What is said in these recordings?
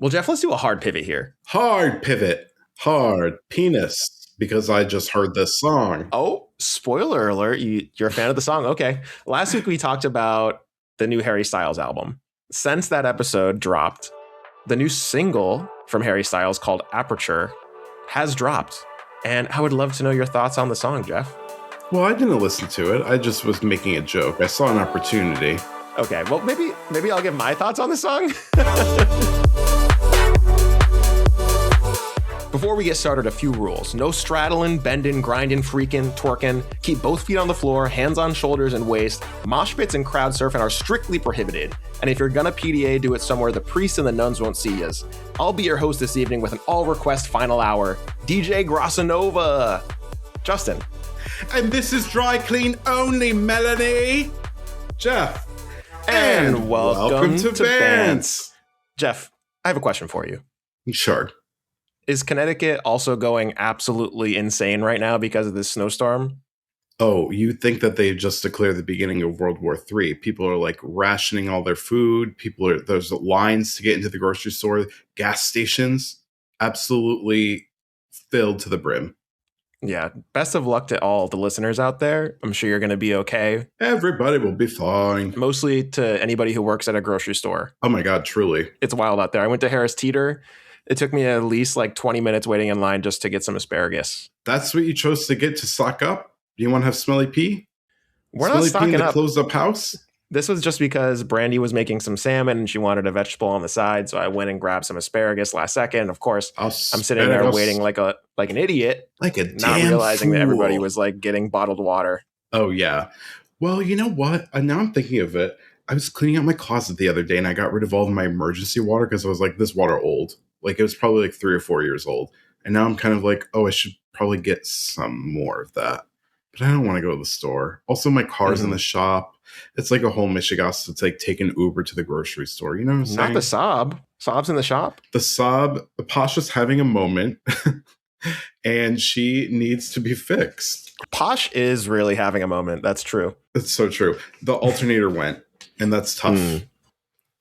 Well, Jeff, let's do a hard pivot here. Hard pivot. Hard penis. Because I just heard this song. Oh, spoiler alert. You're a fan of the song. Okay. Last week we talked about the new Harry Styles album. Since that episode dropped, the new single from Harry Styles called Aperture has dropped. And I would love to know your thoughts on the song, Jeff. Well, I didn't listen to it. I just was making a joke. I saw an opportunity. Okay, well, maybe I'll give my thoughts on the song. Before we get started, a few rules. No straddling, bending, grinding, freaking, twerking. Keep both feet on the floor, hands on shoulders and waist. Mosh pits and crowd surfing are strictly prohibited. And if you're gonna PDA, do it somewhere the priests and the nuns won't see yous. I'll be your host this evening with an all-request final hour. DJ Grossanova. Justin. And this is Dry Clean Only, Melanie. Jeff. And welcome to Bants. Bants. Jeff, I have a question for you. Sure. Is Connecticut also going absolutely insane right now because of this snowstorm? Oh, you think that they just declared the beginning of World War III. People are like rationing all their food. There's lines to get into the grocery store. Gas stations absolutely filled to the brim. Yeah. Best of luck to all the listeners out there. I'm sure you're going to be okay. Everybody will be fine. Mostly to anybody who works at a grocery store. Oh my God, truly. It's wild out there. I went to Harris Teeter. It took me at least like 20 minutes waiting in line just to get some asparagus. That's what you chose to get to stock up? Do you want to have smelly pea? We're smelly not stocking pea in the up. Closed up house? This was just because Brandy was making some salmon and she wanted a vegetable on the side. So I went and grabbed some asparagus last second. Of course, I'm sitting there waiting like an idiot. Like a not damn realizing fool. that everybody was like getting bottled water. Oh, yeah. Well, you know what? Now I'm thinking of it. I was cleaning out my closet the other day and I got rid of all of my emergency water because I was like, this water old. Like it was probably like 3 or 4 years old. And now I'm kind of like, oh, I should probably get some more of that. But I don't want to go to the store. Also, my car's in the shop. It's like a whole Michigas. It's like take an Uber to the grocery store. You know what I'm saying? Not the Saab. Saab's in the shop. The Saab, Pasha's having a moment. And she needs to be fixed. Posh is really having a moment. That's true. It's so true. The alternator went. And that's tough.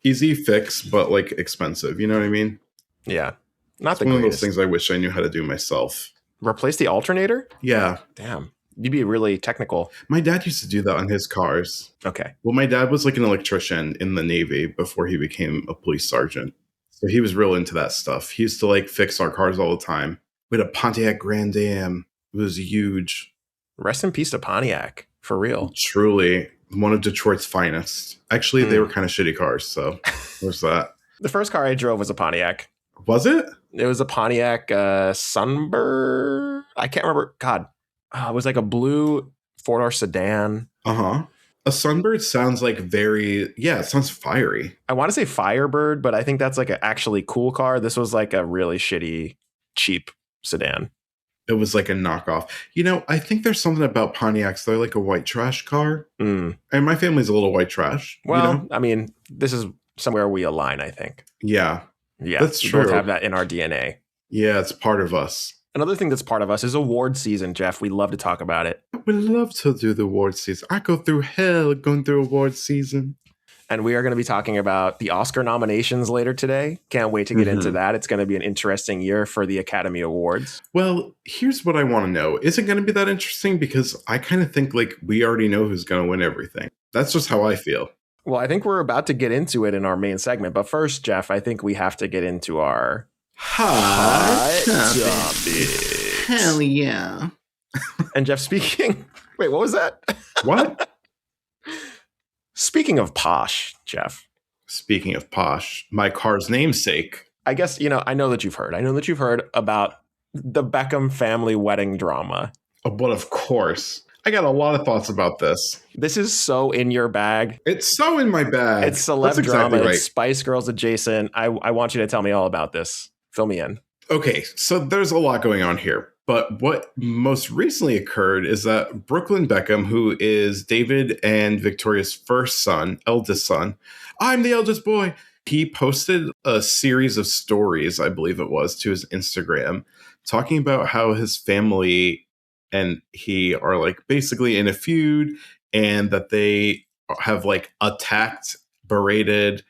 Easy fix, but like expensive. You know what I mean? Yeah. Not it's the one greatest. of those things I wish I knew how to do myself. Replace the alternator? Yeah. Damn. You'd be really technical. My dad used to do that on his cars. Okay. Well, my dad was like an electrician in the Navy before he became a police sergeant. So he was real into that stuff. He used to like fix our cars all the time. We had a Pontiac Grand Am. It was huge. Rest in peace to Pontiac. For real. Truly. One of Detroit's finest. Actually, they were kind of shitty cars. So there's that. The first car I drove was a Pontiac. Was it? It was a Pontiac Sunbird. I can't remember. God. It was like a blue 4-door sedan. Uh-huh. A Sunbird sounds like it sounds fiery. I want to say Firebird, but I think that's like an actually cool car. This was like a really shitty, cheap sedan. It was like a knockoff. You know, I think there's something about Pontiacs. They're like a white trash car. And my family's a little white trash. Well, you know? I mean, this is somewhere we align, I think. Yeah. Yeah. That's we true. both have that in our DNA. Yeah, it's part of us. Another thing that's part of us is award season, Jeff. We love to talk about it. We love to do the award season. I go through hell going through award season. And we are going to be talking about the Oscar nominations later today. Can't wait to get into that. It's going to be an interesting year for the Academy Awards. Well, here's what I want to know. Is it going to be that interesting? Because I kind of think like we already know who's going to win everything. That's just how I feel. Well, I think we're about to get into it in our main segment. But first, Jeff, I think we have to get into our hot topics. Hell yeah. And Jeff, speaking... Wait, what was that? What? Speaking of posh, Jeff. Speaking of posh, my car's namesake. I guess, I know that you've heard. I know that you've heard about the Beckham family wedding drama. Oh, but of course. I got a lot of thoughts about this. This is so in your bag. It's so in my bag. It's celeb drama. Right. It's Spice Girls adjacent. I want you to tell me all about this. Fill me in. Okay, so there's a lot going on here. But what most recently occurred is that Brooklyn Beckham, who is David and Victoria's eldest son, I'm the eldest boy. He posted a series of stories, I believe it was, to his Instagram, talking about how his family and he are like basically in a feud and that they have like attacked, berated,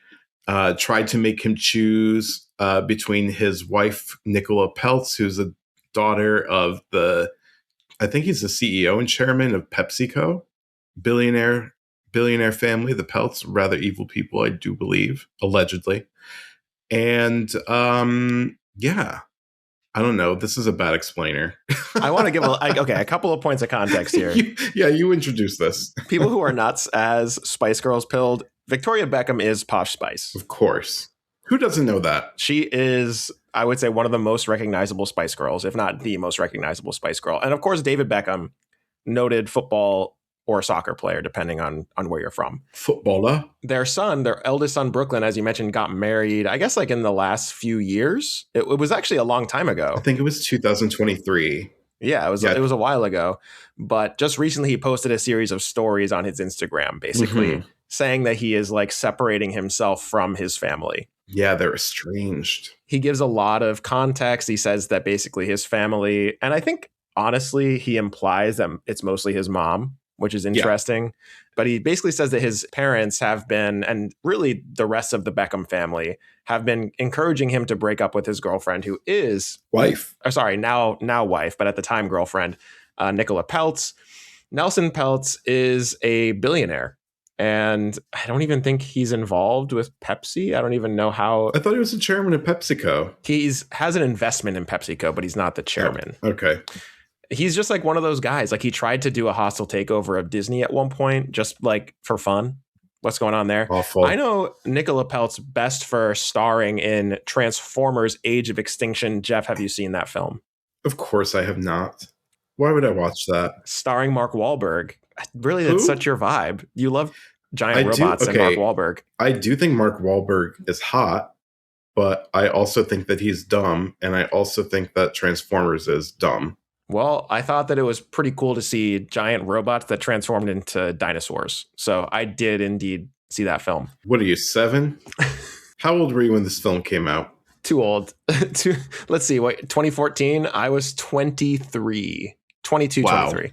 tried to make him choose between his wife, Nicola Peltz, who's a daughter of I think he's the CEO and chairman of PepsiCo, billionaire family, the Peltz, rather evil people, I do believe, allegedly. And yeah, I don't know. This is a bad explainer. I want to give a couple of points of context here. You introduce this. People who are nuts as Spice Girls pilled, Victoria Beckham is Posh Spice. Of course. Who doesn't know that? She is, I would say, one of the most recognizable Spice Girls, if not the most recognizable Spice Girl. And of course, David Beckham, noted football or soccer player, depending on where you're from. Footballer. Their eldest son, Brooklyn, as you mentioned, got married, I guess like in the last few years. It was actually a long time ago. I think it was 2023. Yeah, it was a while ago. But just recently, he posted a series of stories on his Instagram, basically saying that he is like separating himself from his family. Yeah, they're estranged. He gives a lot of context. He says that basically his family, and I think honestly, he implies that it's mostly his mom, which is interesting. Yeah. But he basically says that his parents have been, and really the rest of the Beckham family, have been encouraging him to break up with his girlfriend, who is wife. Now wife, but at the time girlfriend, Nicola Peltz. Nelson Peltz is a billionaire. And I don't even think he's involved with Pepsi. I don't even know how. I thought he was the chairman of PepsiCo. He has an investment in PepsiCo, but he's not the chairman. Oh, okay. He's just like one of those guys. Like he tried to do a hostile takeover of Disney at one point, just like for fun. What's going on there? Awful. I know Nicola Peltz best for starring in Transformers: Age of Extinction. Jeff, have you seen that film? Of course I have not. Why would I watch that? Starring Mark Wahlberg. Really, that's such your vibe. You love giant robots and Mark Wahlberg. I do think Mark Wahlberg is hot, but I also think that he's dumb, and I also think that Transformers is dumb. Well, I thought that it was pretty cool to see giant robots that transformed into dinosaurs. So I did indeed see that film. What are you, 7? How old were you when this film came out? Too old. Let's see, 2014? I was 23. 22, wow. 23.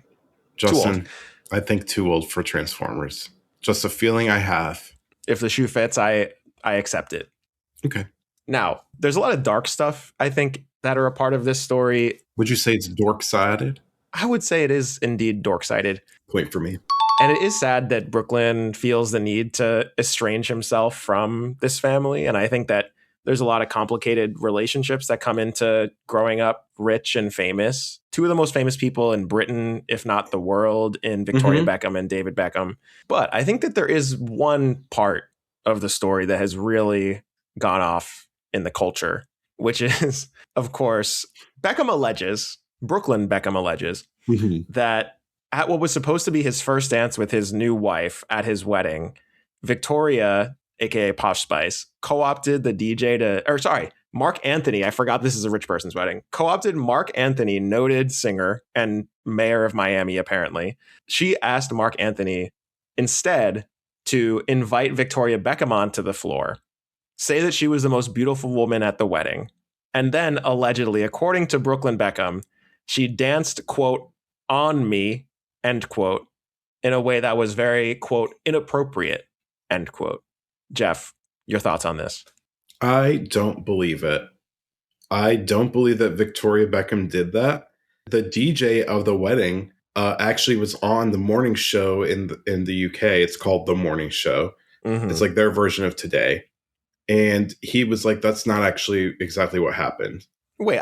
Justin, I think too old for Transformers. Just a feeling I have. If the shoe fits, I accept it. Okay. Now, there's a lot of dark stuff, I think, that are a part of this story. Would you say it's dork-sided? I would say it is indeed dork-sided. Point for me. And it is sad that Brooklyn feels the need to estrange himself from this family. And I think that there's a lot of complicated relationships that come into growing up rich and famous. Two of the most famous people in Britain, if not the world, in Victoria Beckham and David Beckham. But I think that there is one part of the story that has really gone off in the culture, which is, of course, Brooklyn Beckham alleges that at what was supposed to be his first dance with his new wife at his wedding, Victoria, aka Posh Spice, co-opted the DJ Mark Anthony, I forgot this is a rich person's wedding, co-opted Mark Anthony, noted singer and mayor of Miami, apparently. She asked Mark Anthony instead to invite Victoria Beckham onto the floor, say that she was the most beautiful woman at the wedding, and then allegedly, according to Brooklyn Beckham, she danced, quote, on me, end quote, in a way that was very, quote, inappropriate, end quote. Jeff, your thoughts on this? I don't believe it. I don't believe that Victoria Beckham did that. The DJ of the wedding actually was on the morning show in the UK. It's called The Morning Show. It's like their version of Today. And he was like, that's not actually exactly what happened. Wait,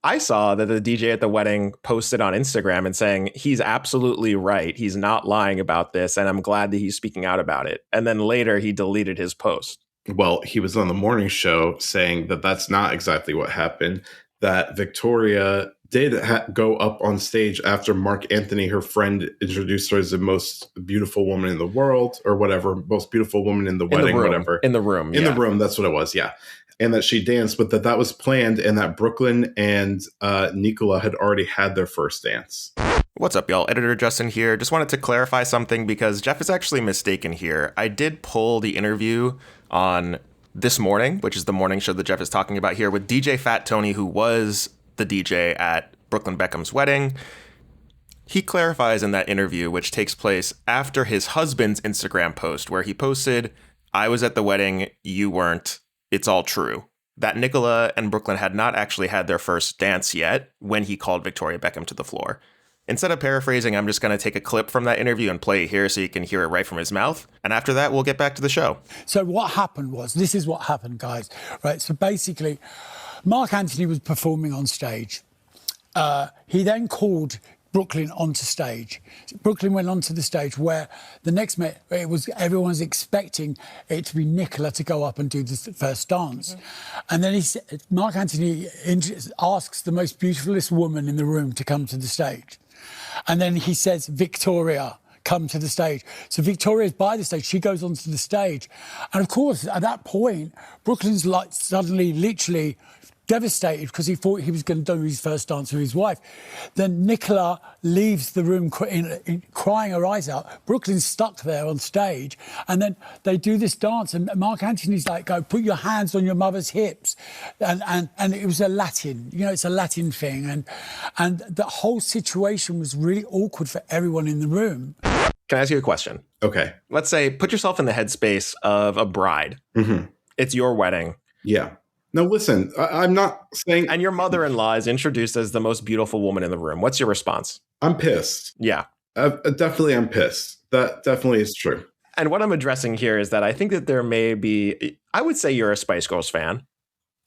I saw that the DJ at the wedding posted on Instagram and saying he's absolutely right. He's not lying about this. And I'm glad that he's speaking out about it. And then later he deleted his post. Well, he was on the morning show saying that that's not exactly what happened, that Victoria did go up on stage after Mark Anthony, her friend, introduced her as the most beautiful woman in the world or whatever, most beautiful woman in the wedding, whatever. In the room. In the room. That's what it was. Yeah. And that she danced, but that was planned and that Brooklyn and Nicola had already had their first dance. What's up, y'all? Editor Justin here. Just wanted to clarify something because Jeff is actually mistaken here. I did pull the interview on This Morning, which is the morning show that Jeff is talking about here, with DJ Fat Tony, who was the DJ at Brooklyn Beckham's wedding. He clarifies in that interview, which takes place after his husband's Instagram post, where he posted, "I was at the wedding, you weren't. It's all true." that Nicola and Brooklyn had not actually had their first dance yet when he called Victoria Beckham to the floor. Instead of paraphrasing, I'm just going to take a clip from that interview and play it here so you can hear it right from his mouth. And after that, we'll get back to the show. So what happened was, this is what happened, guys. Right. So basically, Mark Anthony was performing on stage. He then called Brooklyn onto stage. Brooklyn went onto the stage where the next minute everyone was expecting it to be Nicola to go up and do the first dance. And then Mark Anthony asks the most beautifulest woman in the room to come to the stage. And then he says, Victoria, come to the stage. So Victoria's by the stage, she goes onto the stage. And of course, at that point, Brooklyn's like suddenly literally devastated because he thought he was going to do his first dance with his wife. Then Nicola leaves the room crying her eyes out. Brooklyn's stuck there on stage. And then they do this dance and Mark Anthony's like, go, put your hands on your mother's hips. And it was a Latin, it's a Latin thing. And the whole situation was really awkward for everyone in the room. Can I ask you a question? Okay. Let's say, put yourself in the headspace of a bride. Mm-hmm. It's your wedding. Yeah. No, listen, I'm not saying... And your mother-in-law is introduced as the most beautiful woman in the room. What's your response? I'm pissed. Yeah. Definitely I'm pissed. That definitely is true. And what I'm addressing here is that I think that there may be... I would say you're a Spice Girls fan.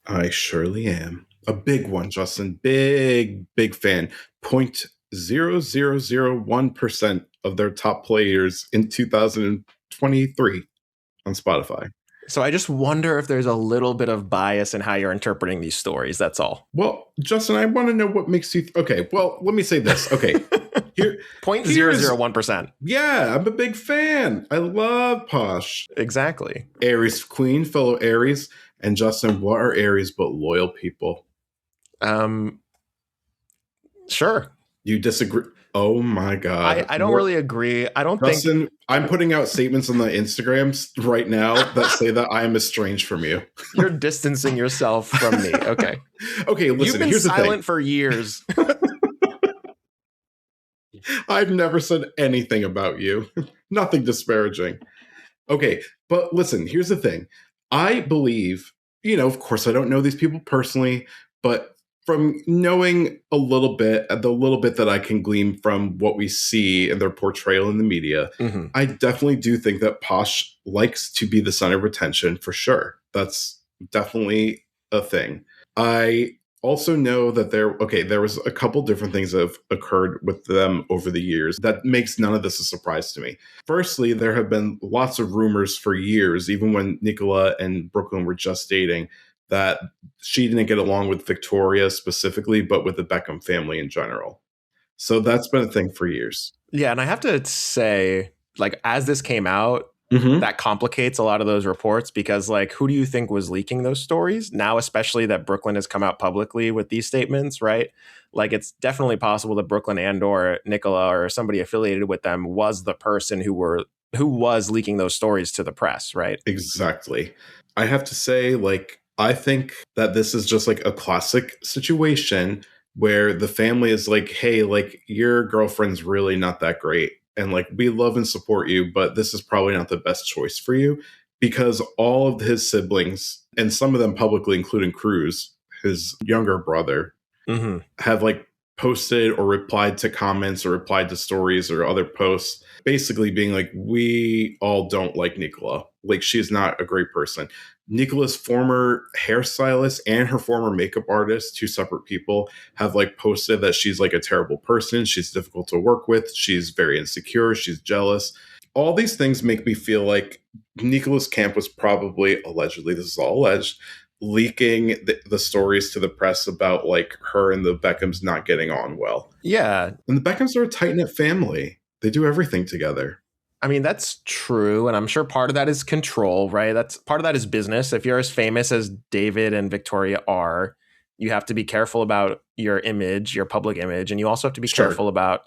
I surely am. A big one, Justin. Big fan. 0.0001% of their top players in 2023 on Spotify. So I just wonder if there's a little bit of bias in how you're interpreting these stories. That's all. Well, Justin, I want to know what makes you... Okay, well, let me say this. Okay. 0.001%. Yeah, I'm a big fan. I love Posh. Exactly. Aries Queen, fellow Aries. And Justin, what are Aries but loyal people? Sure. You disagree? Oh my God. I don't really agree. I don't Justin, think... I'm putting out statements on the Instagrams right now that say that I am estranged from you. You're distancing yourself from me. Okay. Okay, listen, You've been here's silent the thing. for years. I've never said anything about you. Nothing disparaging. Okay, but listen, here's the thing. I believe, of course, I don't know these people personally, but from knowing a little bit, the little bit that I can glean from what we see in their portrayal in the media, Mm-hmm. I definitely do think that Posh likes to be the center of attention for sure. That's definitely a thing. I also know that there was a couple different things that have occurred with them over the years that makes none of this a surprise to me. Firstly, there have been lots of rumors for years, even when Nicola and Brooklyn were just dating, that she didn't get along with Victoria specifically, but with the Beckham family in general. So that's been a thing for years. Yeah, and I have to say, as this came out, that complicates a lot of those reports because, who do you think was leaking those stories? Now, especially that Brooklyn has come out publicly with these statements, right? It's definitely possible that Brooklyn and or Nicola or somebody affiliated with them was the person who was leaking those stories to the press, right? Exactly. I have to say, I think that this is just a classic situation where the family is hey, your girlfriend's really not that great. And we love and support you, but this is probably not the best choice for you because all of his siblings, and some of them publicly, including Cruz, his younger brother, have posted or replied to comments or replied to stories or other posts, basically being we all don't like Nicola. She's not a great person. Nicola's former hairstylist and her former makeup artist, two separate people, have posted that she's a terrible person. She's difficult to work with. She's very insecure. She's jealous. All these things make me feel like Nicola's camp was probably, allegedly, this is all alleged, leaking the stories to the press about her and the Beckhams not getting on well. Yeah. And the Beckhams are a tight-knit family. They do everything together. I mean, that's true. And I'm sure part of that is control, right? Part of that is business. If you're as famous as David and Victoria are, you have to be careful about your image, your public image. And you also have to be careful about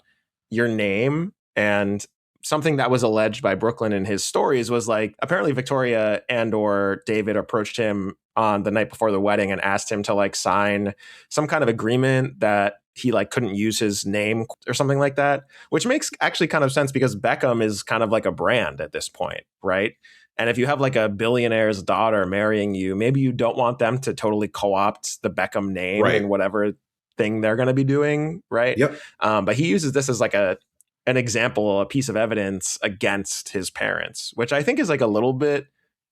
your name. And something that was alleged by Brooklyn in his stories was apparently Victoria and or David approached him on the night before the wedding and asked him to sign some kind of agreement that he couldn't use his name or something like that, which makes actually kind of sense because Beckham is kind of like a brand at this point, right? And if you have like a billionaire's daughter marrying you, maybe you don't want them to totally co-opt the Beckham name in whatever thing they're going to be doing, right? Yep. But he uses this as like an example, a piece of evidence against his parents, which I think is like a little bit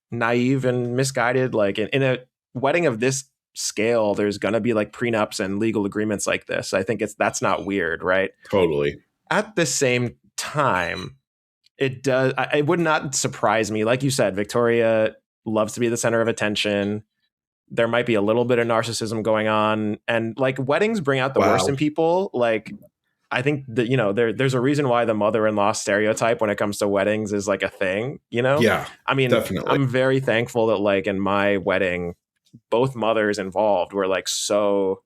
naive and misguided. Like in a wedding of this scale, there's going to be like prenups and legal agreements like this. I think that's not weird, right? Totally. At the same time, it would not surprise me. Like you said, Victoria loves to be the center of attention. There might be a little bit of narcissism going on, and like weddings bring out the worst in people. Like I think that, you know, there's a reason why the mother-in-law stereotype when it comes to weddings is like a thing, you know? Yeah, I mean, definitely. I'm very thankful that like in my wedding, both mothers involved were like so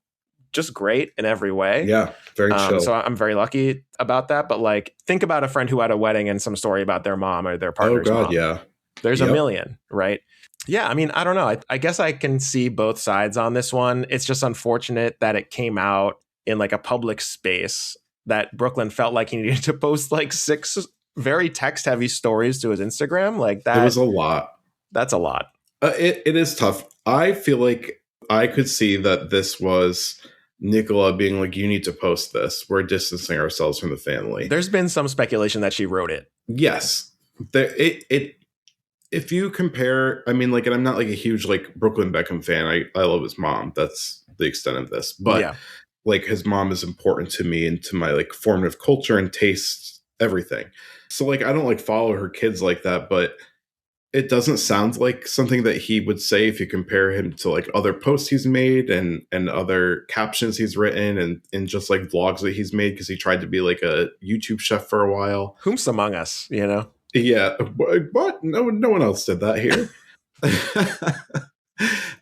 just great in every way. Yeah, very chill. So I'm very lucky about that. But like, think about a friend who had a wedding and some story about their mom or their partner's mom. Yeah. There's a million, right? Yeah, I mean, I don't know. I guess I can see both sides on this one. It's just unfortunate that it came out in like a public space that Brooklyn felt like he needed to post like 6 very text-heavy stories to his Instagram. Like that. It was a lot. That's a lot. It is tough. I feel like I could see that this was Nicola being like, you need to post this. We're distancing ourselves from the family. There's been some speculation that she wrote it. Yes. If you compare, I mean, like, and I'm not like a huge like Brooklyn Beckham fan. I love his mom. That's the extent of this. But like his mom is important to me and to my like formative culture and tastes, everything. So like I don't like follow her kids like that, but it doesn't sound like something that he would say if you compare him to like other posts he's made and other captions he's written and just like vlogs that he's made, because he tried to be like a YouTube chef for a while. Whom's among us, you know? Yeah. What? No one else did that here.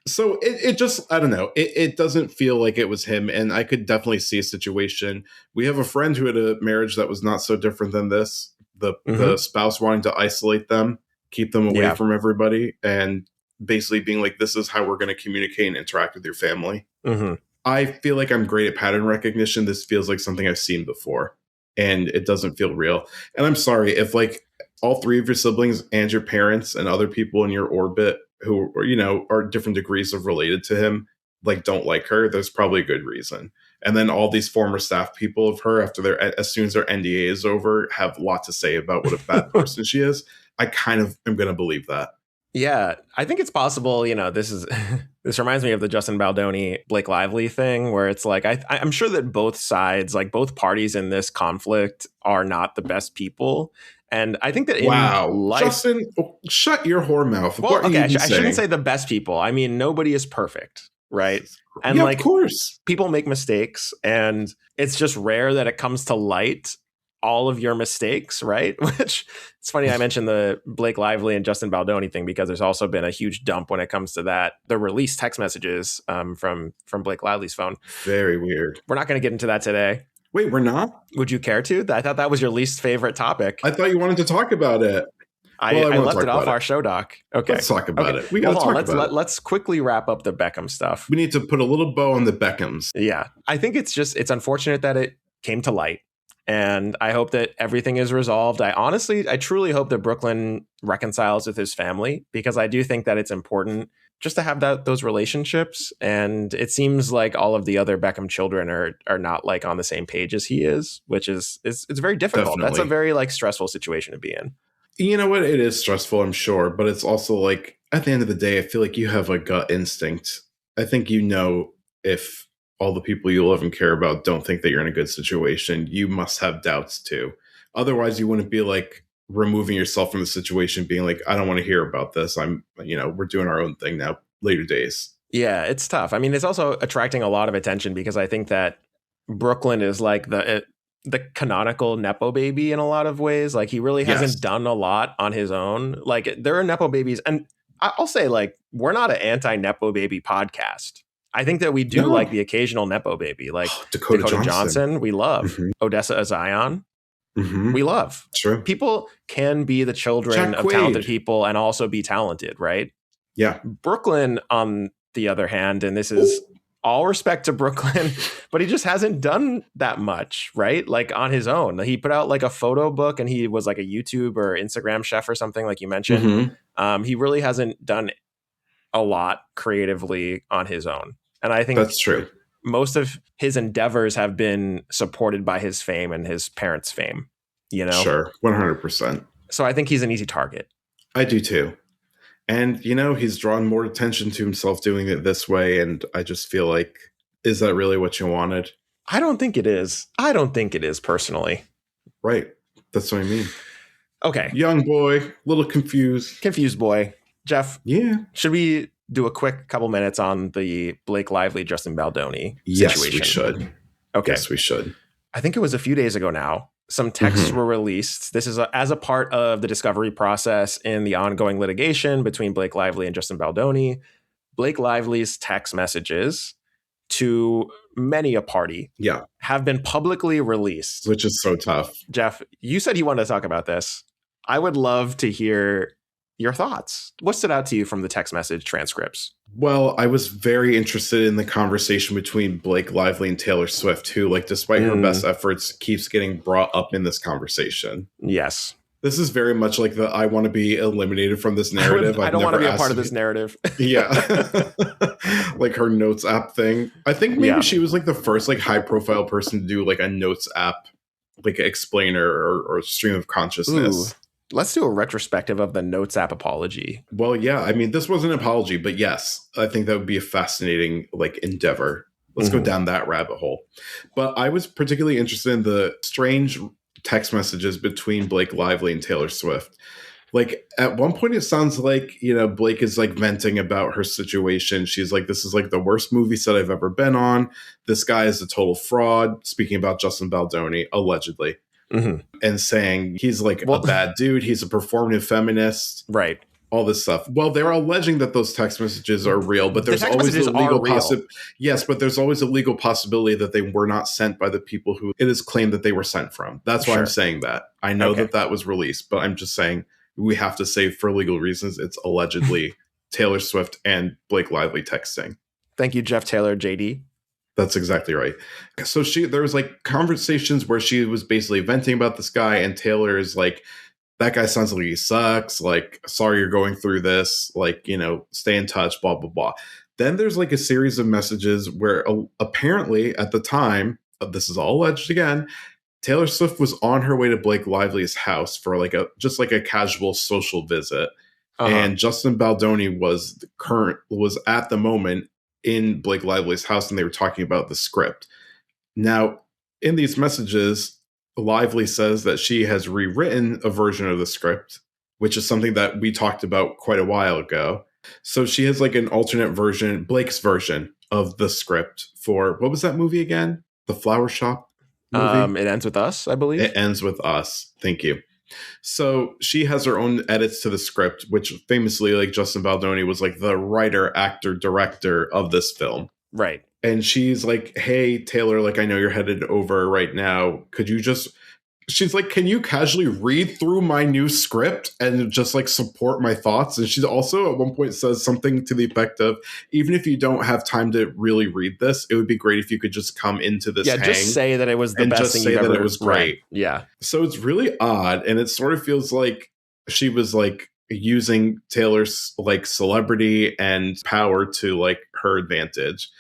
So it just, I don't know. It doesn't feel like it was him. And I could definitely see a situation. We have a friend who had a marriage that was not so different than this. The spouse wanting to isolate them, keep them away from everybody, and basically being like, this is how we're going to communicate and interact with your family. I feel like I'm great at pattern recognition. This feels like something I've seen before, and it doesn't feel real. And I'm sorry if like all 3 of your siblings and your parents and other people in your orbit who are, you know, are different degrees of related to him, like don't like her. There's probably a good reason. And then all these former staff people of her, as soon as their NDA is over, have a lot to say about what a bad person she is. I kind of am going to believe that. Yeah, I think it's possible. You know, this reminds me of the Justin Baldoni, Blake Lively thing, where it's like, I'm sure that both sides, like both parties in this conflict, are not the best people. And I think that in life, Justin, shut your whore mouth. Well, okay, I shouldn't say the best people. I mean, nobody is perfect, right? And like, of course, people make mistakes, and it's just rare that it comes to light all of your mistakes, right? Which it's funny I mentioned the Blake Lively and Justin Baldoni thing, because there's also been a huge dump when it comes to that. The released text messages from Blake Lively's phone. Very weird. We're not going to get into that today. Wait, we're not? Would you care to? I thought that was your least favorite topic. I thought you wanted to talk about it. I left it off our show doc. Okay. Let's talk about it. We got to talk about it. Let's quickly wrap up the Beckham stuff. We need to put a little bow on the Beckhams. Yeah. I think it's unfortunate that it came to light. And I hope that everything is resolved. I truly hope that Brooklyn reconciles with his family, because I do think that it's important just to have those relationships. And it seems like all of the other Beckham children are not like on the same page as he is, which is it's very difficult. Definitely. That's a very like stressful situation to be in. You know what? It is stressful, I'm sure, but it's also like at the end of the day, I feel like you have a gut instinct. I think, you know, if all the people you love and care about don't think that you're in a good situation, you must have doubts too. Otherwise, you wouldn't be like removing yourself from the situation, being like, I don't want to hear about this. We're doing our own thing now, later days. Yeah, it's tough. I mean, it's also attracting a lot of attention, because I think that Brooklyn is like the canonical Nepo baby in a lot of ways. Like he really hasn't done a lot on his own. Like there are Nepo babies. And I'll say, like, we're not an anti-Nepo baby podcast. I think that we do like the occasional Nepo baby, like Dakota Johnson. We love Odessa Zion. We love. True. People can be the children of talented people and also be talented, right? Yeah. Brooklyn, on the other hand, and this is all respect to Brooklyn, but he just hasn't done that much, right? Like on his own. He put out like a photo book, and he was like a YouTube or Instagram chef or something, like you mentioned. He really hasn't done a lot creatively on his own. And I think that's true. Most of his endeavors have been supported by his fame and his parents' fame, you know? Sure, 100%. So I think he's an easy target. I do too. And, he's drawn more attention to himself doing it this way. And I just feel like, is that really what you wanted? I don't think it is. Personally. Right. That's what I mean. Okay. Young boy, little confused. Confused boy. Geoff. Yeah. Should we do a quick couple minutes on the Blake Lively, Justin Baldoni situation? Yes, we should. Okay. Yes, we should. I think it was a few days ago now. Some texts were released. This is as a part of the discovery process in the ongoing litigation between Blake Lively and Justin Baldoni. Blake Lively's text messages to many a party have been publicly released. Which is so tough. Geoff, you said you wanted to talk about this. I would love to hear your thoughts. What stood out to you from the text message transcripts? Well, I was very interested in the conversation between Blake Lively and Taylor Swift, who, like, despite her best efforts, keeps getting brought up in this conversation. Yes. This is very much like the I want to be eliminated from this narrative. I don't want to be a part of this narrative. Yeah. Like her Notes app thing. I think maybe she was like the first like high profile person to do like a Notes app, like explainer or stream of consciousness. Ooh. Let's do a retrospective of the Notes app apology. Well, yeah. I mean, this wasn't an apology, but yes, I think that would be a fascinating like endeavor. Let's go down that rabbit hole. But I was particularly interested in the strange text messages between Blake Lively and Taylor Swift. Like at one point, it sounds like, Blake is like venting about her situation. She's like, this is like the worst movie set I've ever been on. This guy is a total fraud. Speaking about Justin Baldoni, allegedly. And saying he's like a bad dude. He's a performative feminist. Right. All this stuff. Well, they're alleging that those text messages are real, but there's always a legal possibility. Yes, but there's always a legal possibility that they were not sent by the people who it is claimed that they were sent from. That's why I'm saying that. I know that was released, but I'm just saying we have to say for legal reasons it's allegedly Taylor Swift and Blake Lively texting. Thank you, Jeff Taylor, JD. That's exactly right. So there was like conversations where she was basically venting about this guy, and Taylor is like, that guy sounds like he sucks. Like, sorry you're going through this. Like, stay in touch, blah, blah, blah. Then there's like a series of messages where apparently at the time, this is all alleged again, Taylor Swift was on her way to Blake Lively's house for like just a casual social visit. And Justin Baldoni was at the moment in Blake Lively's house, and they were talking about the script. Now, in these messages, Lively says that she has rewritten a version of the script, which is something that we talked about quite a while ago. So she has like an alternate version, Blake's version of the script for, what was that movie again? The Flower Shop movie? It Ends With Us, I believe. It Ends With Us. Thank you. So she has her own edits to the script, which famously, like Justin Baldoni was like the writer, actor, director of this film. Right. And she's like, hey, Taylor, like, I know you're headed over right now. She's like, can you casually read through my new script and just like support my thoughts? And she's also at one point says something to the effect of, even if you don't have time to really read this, it would be great if you could just come into this. Yeah, just say that it was the best thing you've ever. That it was great. Right. Yeah. So it's really odd, and it sort of feels like she was like using Taylor's like celebrity and power to like her advantage.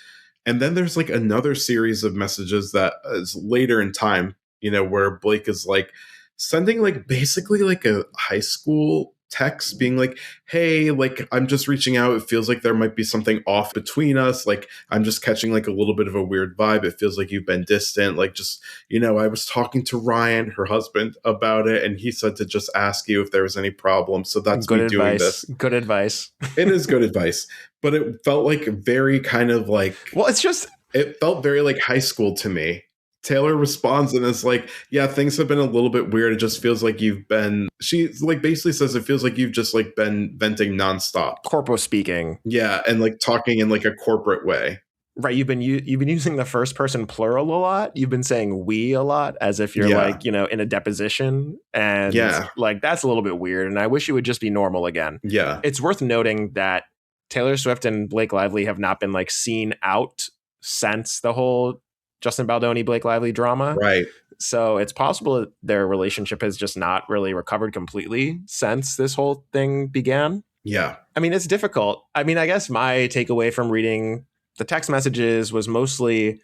And then there's like another series of messages that is later in time, where Blake is like sending like basically like a high school text being like, hey, like, I'm just reaching out. It feels like there might be something off between us. Like, I'm just catching like a little bit of a weird vibe. It feels like you've been distant. Like, just, I was talking to Ryan, her husband, about it, and he said to just ask you if there was any problem. So that's good me advice. Doing this. Good advice. It is good advice. But it felt like very kind of like, well, it felt very like high school to me. Taylor responds and is like, yeah, things have been a little bit weird. It just feels like she like basically says it feels like you've just like been venting nonstop. Corpo speaking. Yeah. And like talking in like a corporate way. Right. You've been using the first person plural a lot. You've been saying we a lot as if you're like, in a deposition. And like, that's a little bit weird. And I wish it would just be normal again. Yeah. It's worth noting that Taylor Swift and Blake Lively have not been like seen out since the whole Justin Baldoni, Blake Lively drama. Right. So it's possible that their relationship has just not really recovered completely since this whole thing began. Yeah. I mean, it's difficult. I mean, I guess my takeaway from reading the text messages was mostly,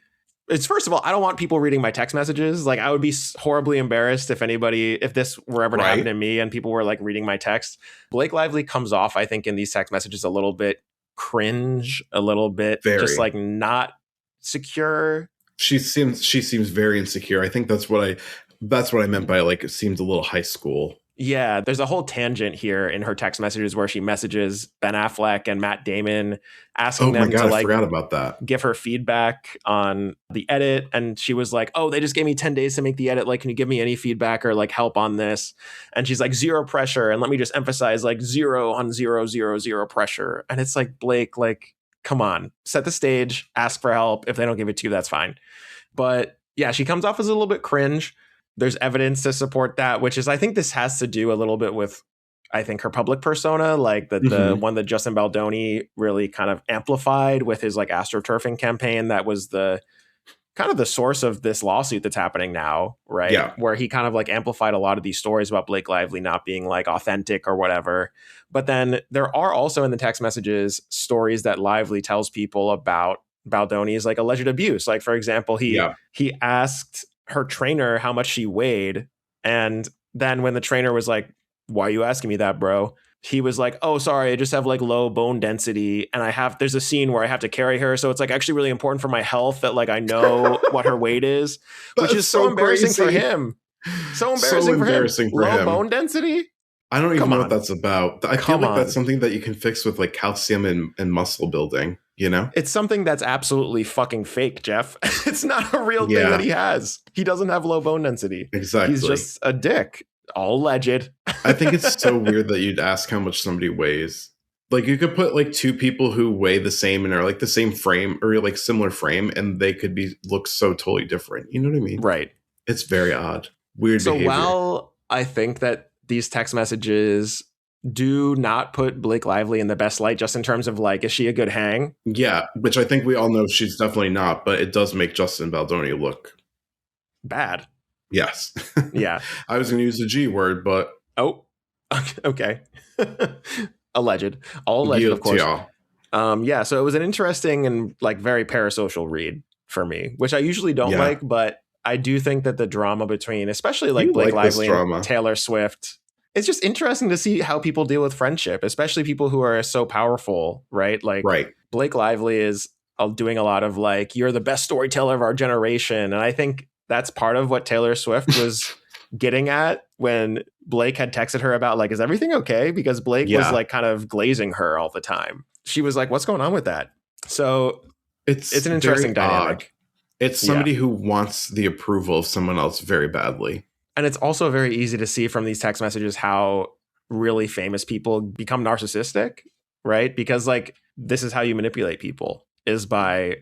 it's first of all, I don't want people reading my text messages. Like, I would be horribly embarrassed if this were ever to happen to me and people were like reading my text. Blake Lively comes off, I think, in these text messages a little bit cringe, a little bit just like not secure. She seems very insecure. I think that's what I meant by like, it seemed a little high school. Yeah, there's a whole tangent here in her text messages where she messages Ben Affleck and Matt Damon asking them to like, I forgot about that, give her feedback on the edit. And she was like, oh, they just gave me 10 days to make the edit. Like, can you give me any feedback or like help on this? And she's like, zero pressure. And let me just emphasize, like, 0 on 0, 0, 0 pressure. And it's like, Blake, like, come on, set the stage, ask for help. If they don't give it to you, that's fine. But yeah, she comes off as a little bit cringe. There's evidence to support that, which is, I think this has to do a little bit with, I think, her public persona, like the one that Justin Baldoni really kind of amplified with his like astroturfing campaign. That was the kind of the source of this lawsuit that's happening now, right? Yeah. Where he kind of like amplified a lot of these stories about Blake Lively not being like authentic or whatever. But then there are also in the text messages stories that Lively tells people about Baldoni's like alleged abuse. Like, for example, he asked her trainer how much she weighed, and then when the trainer was like, why are you asking me that, bro? He was like, oh, sorry, I just have like low bone density, and there's a scene where I have to carry her, so it's like actually really important for my health that like I know what her weight is, which is so embarrassing for him. So embarrassing for him. Low bone density? I don't even know what that's about. I feel like that's something that you can fix with like calcium and muscle building, you know? It's something that's absolutely fucking fake, Geoff. It's not a real thing that he has. He doesn't have low bone density. Exactly. He's just a dick. All alleged. I think it's so weird that you'd ask how much somebody weighs. Like, you could put like two people who weigh the same and are like the same frame or like similar frame, and they could look so totally different. You know what I mean? Right. It's very odd. Weird behavior. So while I think that these text messages do not put Blake Lively in the best light, just in terms of like, is she a good hang? Yeah, which I think we all know she's definitely not, but it does make Justin Baldoni look bad. Yes. Yeah. I was going to use the G word, but... Oh, okay. Alleged. All alleged, of course. Yeah, so it was an interesting and like very parasocial read for me, which I usually don't like, but I do think that the drama between, especially like Blake Lively and Taylor Swift, it's just interesting to see how people deal with friendship, especially people who are so powerful, right? Like Blake Lively is doing a lot of like, you're the best storyteller of our generation. And I think that's part of what Taylor Swift was getting at when Blake had texted her about like, is everything okay? Because Blake was like kind of glazing her all the time. She was like, what's going on with that? So it's an interesting dynamic. Odd. It's somebody who wants the approval of someone else very badly. And it's also very easy to see from these text messages how really famous people become narcissistic, right? Because like, this is how you manipulate people, is by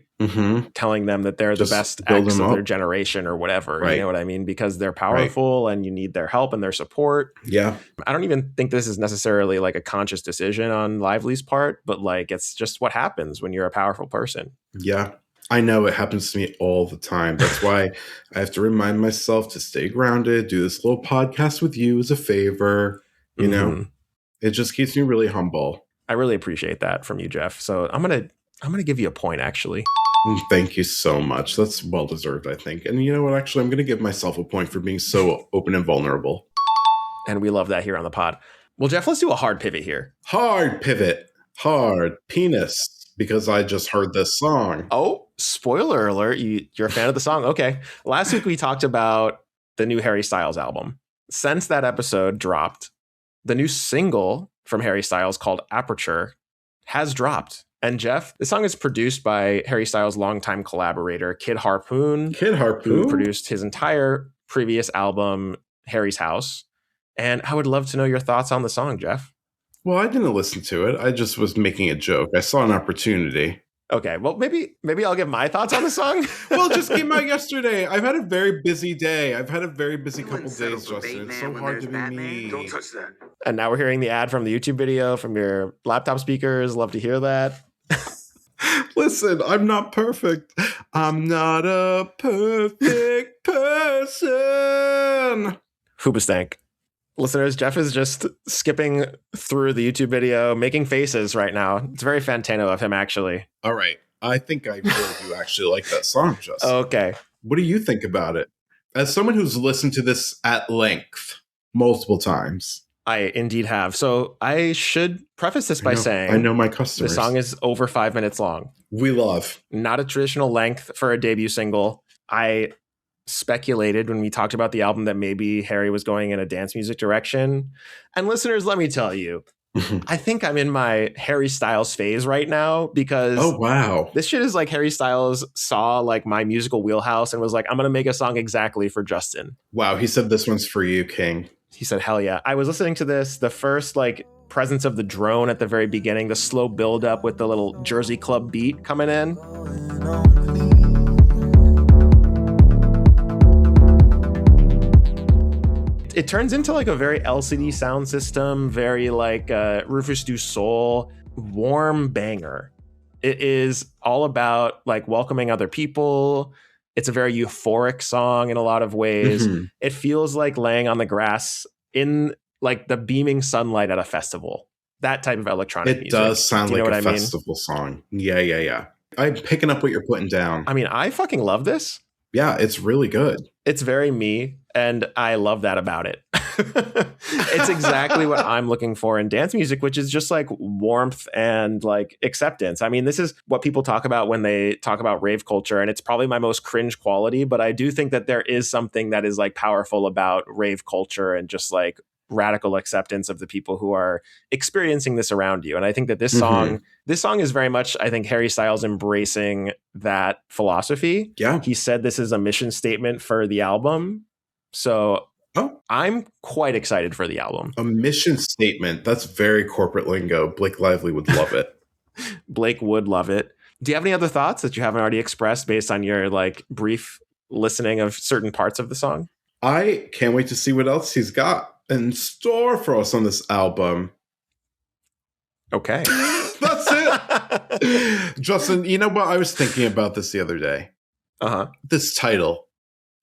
telling them that they're just the best X of their generation or whatever. You know what I mean? Because they're powerful and you need their help and their support. Yeah. I don't even think this is necessarily like a conscious decision on Lively's part, but like, it's just what happens when you're a powerful person. Yeah. I know it happens to me all the time. That's why I have to remind myself to stay grounded, do this little podcast with you as a favor. You know, it just keeps me really humble. I really appreciate that from you, Geoff. So I'm gonna give you a point, actually. Thank you so much. That's well deserved, I think. And you know what? Actually, I'm gonna give myself a point for being so open and vulnerable. And we love that here on the pod. Well, Geoff, let's do a hard pivot here. Hard pivot. Hard penis. Because I just heard this song. Oh, spoiler alert. You're a fan of the song. Okay. Last week we talked about the new Harry Styles album. Since that episode dropped, the new single from Harry Styles called Aperture has dropped. And Geoff, the song is produced by Harry Styles' longtime collaborator, Kid Harpoon. Who produced his entire previous album, Harry's House. And I would love to know your thoughts on the song, Geoff. Well, I didn't listen to it. I just was making a joke. I saw an opportunity. Okay, well, maybe I'll give my thoughts on the song. Well, it just came out yesterday. I've had a very busy day. I've had a very busy couple days, Justin. It's so hard to be me. Don't touch that. And now we're hearing the ad from the YouTube video from your laptop speakers. Love to hear that. Listen, I'm not perfect. I'm not a perfect person. Listen. Hoobastank. Listeners, Geoff is just skipping through the YouTube video, making faces right now. It's very Fantano of him, actually. All right. I think I really do actually like that song, Justin. Okay. What do you think about it? As someone who's listened to this at length multiple times. I indeed have. So I should preface this by saying I know my customers. The song is over 5 minutes long. We love. Not a traditional length for a debut single. I speculated when we talked about the album that maybe Harry was going in a dance music direction. And listeners, let me tell you, I think I'm in my Harry Styles phase right now because this shit is like Harry Styles saw like my musical wheelhouse and was like, I'm going to make a song exactly for Justin. Wow. He said this one's for you, King. He said, hell yeah. I was listening to this, the first like presence of the drone at the very beginning, the slow build up with the little Jersey Club beat coming in. It turns into like a very LCD sound system, very like Rufus Du Sol, warm banger. It is all about like welcoming other people. It's a very euphoric song in a lot of ways. Mm-hmm. It feels like laying on the grass in like the beaming sunlight at a festival. That type of electronic music. It does sound like a festival song. Yeah. I'm picking up what you're putting down. I mean, I fucking love this. Yeah, it's really good. It's very me, and I love that about it. It's exactly what I'm looking for in dance music, which is just like warmth and like acceptance. I mean, this is what people talk about when they talk about rave culture, and it's probably my most cringe quality, but I do think that there is something that is like powerful about rave culture and just like radical acceptance of the people who are experiencing this around you. And I think that this song is very much, I think, Harry Styles embracing that philosophy. Yeah. He said this is a mission statement for the album. So I'm quite excited for the album. A mission statement. That's very corporate lingo. Blake Lively would love it. Blake would love it. Do you have any other thoughts that you haven't already expressed based on your like brief listening of certain parts of the song? I can't wait to see what else he's got in store for us on this album. Okay. That's it. Justin, you know what? I was thinking about this the other day. This title,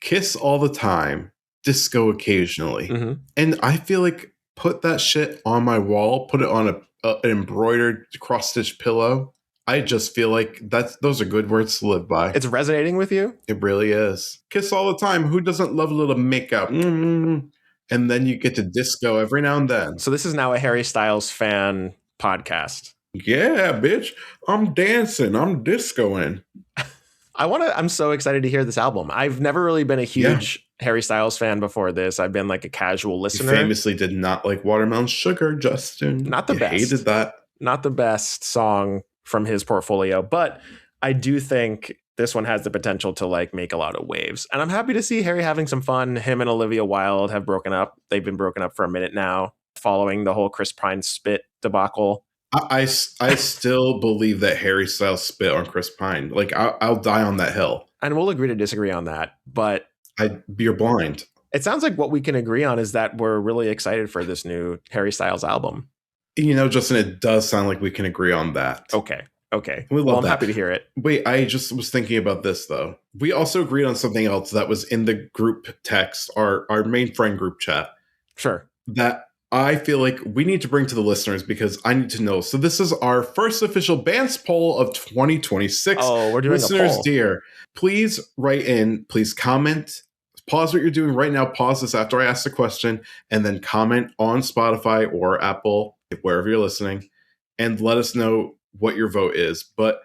Kiss All the Time, Disco Occasionally. Mm-hmm. And I feel like put that shit on my wall, put it on an embroidered cross-stitch pillow. I just feel like those are good words to live by. It's resonating with you? It really is. Kiss all the time. Who doesn't love a little makeup? Mm-hmm. And then you get to disco every now and then. So this is now a Harry Styles fan podcast. Yeah, bitch. I'm dancing. I'm discoing. I'm so excited to hear this album. I've never really been a huge Harry Styles fan before this. I've been like a casual listener. You famously did not like Watermelon Sugar, Justin. Not the best. Hated that. Not the best song from his portfolio, but I do think this one has the potential to like make a lot of waves. And I'm happy to see Harry having some fun. Him and Olivia Wilde have broken up. They've been broken up for a minute now, following the whole Chris Pine spit debacle. I still believe that Harry Styles spit on Chris Pine. Like I'll die on that hill. And we'll agree to disagree on that. But you're blind. It sounds like what we can agree on is that we're really excited for this new Harry Styles album. You know, Justin, it does sound like we can agree on that. Okay. Well, I'm happy to hear it. Wait, I just was thinking about this, though. We also agreed on something else that was in the group text, our main friend group chat. Sure. That I feel like we need to bring to the listeners because I need to know. So this is our first official Bands poll of 2026. Oh, we're doing listeners, a poll. Dear, please write in. Please comment. Pause what you're doing right now. Pause this after I ask the question, and then comment on Spotify or Apple, wherever you're listening, and let us know what your vote is. But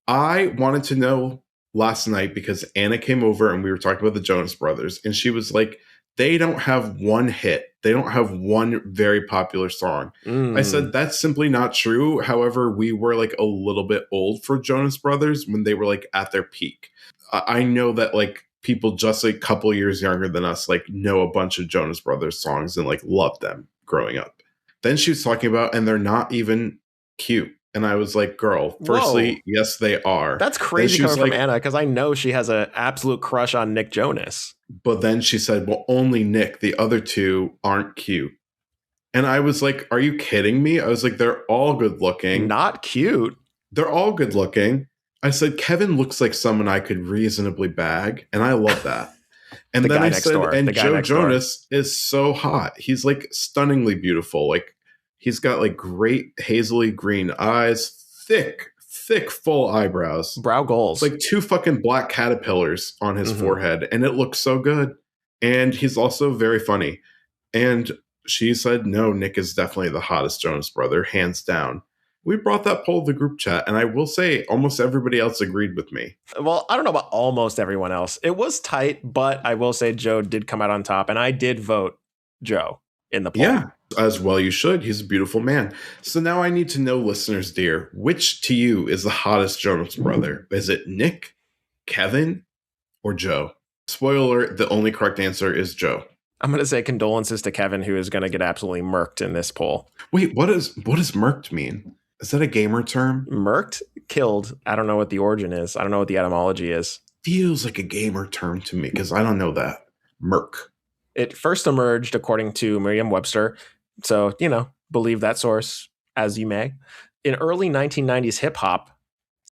I wanted to know last night because Anna came over and we were talking about the Jonas Brothers, and she was like, they don't have one hit. They don't have one very popular song. I said, that's simply not true. However, we were like a little bit old for Jonas Brothers when they were like at their peak. I know that like people just like a couple years younger than us like know a bunch of Jonas Brothers songs and like love them growing up. Then she was talking about, and they're not even cute. And I was like, girl, firstly, yes, they are. That's crazy coming from Anna, because I know she has an absolute crush on Nick Jonas. But then she said, well, only Nick. The other two aren't cute. And I was like, are you kidding me? I was like, they're all good looking. Not cute. They're all good looking. I said, Kevin looks like someone I could reasonably bag. And I love that. And The then guy I next said, door. and The guy Joe next door. Jonas is so hot. He's like stunningly beautiful. Like he's got like great hazily green eyes, thick, full eyebrows. Brow goals. It's like 2 fucking black caterpillars on his forehead, and it looks so good. And he's also very funny. And she said, no, Nick is definitely the hottest Jonas brother, hands down. We brought that poll to the group chat, and I will say almost everybody else agreed with me. Well, I don't know about almost everyone else. It was tight, but I will say Joe did come out on top, and I did vote Joe in the poll. Yeah, as well you should. He's a beautiful man. So now I need to know, listeners dear, which to you is the hottest Jonas brother? Is it Nick, Kevin, or Joe? Spoiler alert, the only correct answer is Joe. I'm going to say condolences to Kevin, who is going to get absolutely murked in this poll. Wait, what does murked mean? Is that a gamer term? Murked? Killed. I don't know what the origin is. I don't know what the etymology is. Feels like a gamer term to me because I don't know that. Murk. It first emerged according to Merriam-Webster. So, believe that source as you may. In early 1990s hip hop,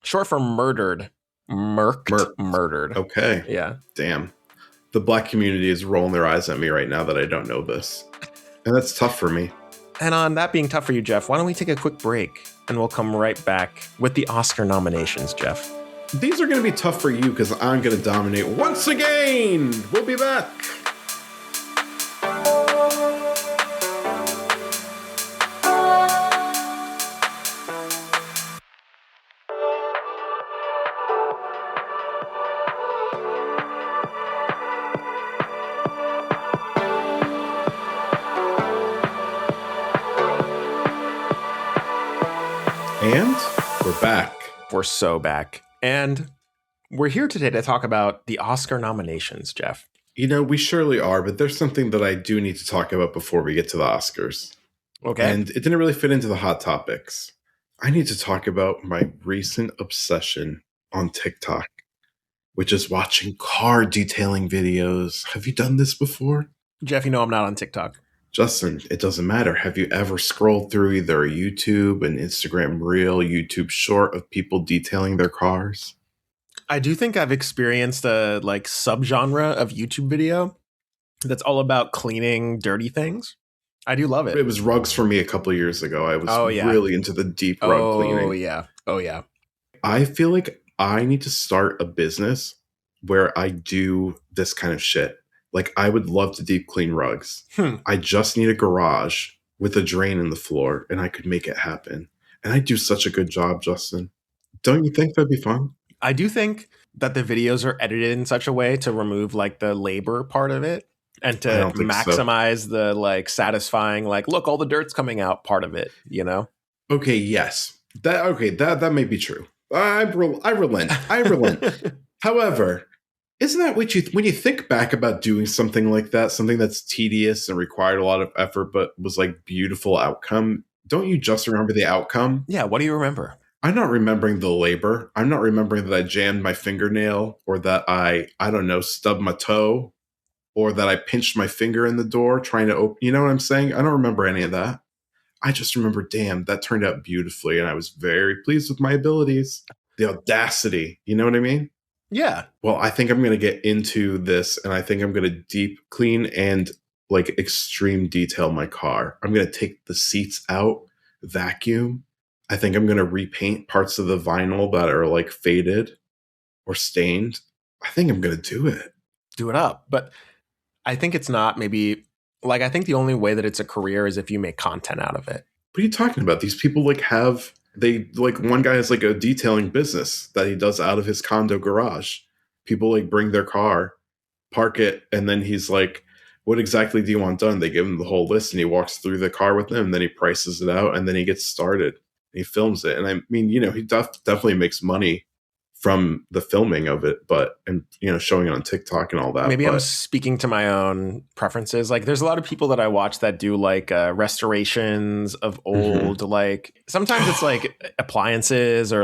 short for murdered. Murdered. Okay. Yeah. Damn. The black community is rolling their eyes at me right now that I don't know this. And that's tough for me. And on that being tough for you, Geoff, why don't we take a quick break and we'll come right back with the Oscar nominations, Geoff. These are going to be tough for you because I'm going to dominate once again. We'll be back. And we're back. We're so back. And we're here today to talk about the Oscar nominations, Geoff. We surely are, but there's something that I do need to talk about before we get to the Oscars. Okay. And it didn't really fit into the hot topics. I need to talk about my recent obsession on TikTok, which is watching car detailing videos. Have you done this before? Geoff, I'm not on TikTok. Justin, it doesn't matter. Have you ever scrolled through either a YouTube, an Instagram Reel, YouTube Short of people detailing their cars? I do think I've experienced a subgenre of YouTube video that's all about cleaning dirty things. I do love it. It was rugs for me a couple of years ago. I was really into the deep rug cleaning. Oh, yeah. I feel like I need to start a business where I do this kind of shit. Like, I would love to deep clean rugs. I just need a garage with a drain in the floor, and I could make it happen. And I do such a good job, Justin. Don't you think that'd be fun? I do think that the videos are edited in such a way to remove the labor part of it and to maximize the satisfying, look, all the dirt's coming out part of it, Okay, yes. That may be true. I relent. However, isn't that what when you think back about doing something like that, something that's tedious and required a lot of effort, but was beautiful outcome? Don't you just remember the outcome? Yeah. What do you remember? I'm not remembering the labor. I'm not remembering that I jammed my fingernail or that I don't know, stubbed my toe or that I pinched my finger in the door trying to open. You know what I'm saying? I don't remember any of that. I just remember, damn, that turned out beautifully. And I was very pleased with my abilities. The audacity. You know what I mean? Yeah. Well, I think I'm going to get into this, and I think I'm going to deep clean and extreme detail my car. I'm going to take the seats out, vacuum. I think I'm going to repaint parts of the vinyl that are faded or stained. I think I'm going to do it. Do it up. But I think it's not maybe I think the only way that it's a career is if you make content out of it. What are you talking about? These people one guy has a detailing business that he does out of his condo garage. People bring their car, park it, and then he's like, what exactly do you want done? They give him the whole list and he walks through the car with them and then he prices it out and then he gets started. And he films it. And I mean, he definitely makes money from the filming of it, and showing it on TikTok and all that. Maybe I'm speaking to my own preferences. There's a lot of people that I watch that do restorations of old, sometimes it's appliances or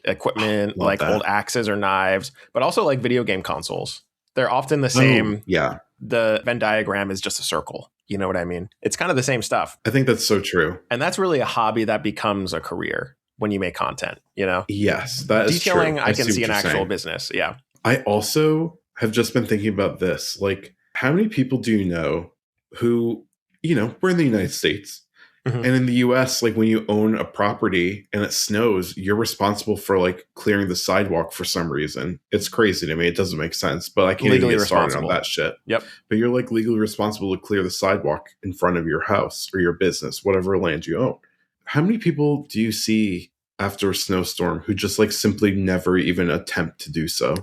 equipment, old axes or knives, but also video game consoles. They're often the same. Yeah. The Venn diagram is just a circle. You know what I mean? It's kind of the same stuff. I think that's so true. And that's really a hobby that becomes a career when you make content, Yes, that is detailing, true. I can see an actual business. Yeah. I also have just been thinking about this. Like, how many people do you know who, we're in the United States. Mhm. And in the US, like when you own a property and it snows, you're responsible for like clearing the sidewalk for some reason. It's crazy to me. It doesn't make sense, but I can't Legally even get started on responsible. that shit. Yep. But you're like legally responsible to clear the sidewalk in front of your house or your business, whatever land you own. How many people do you see after a snowstorm who just like simply never even attempt to do so?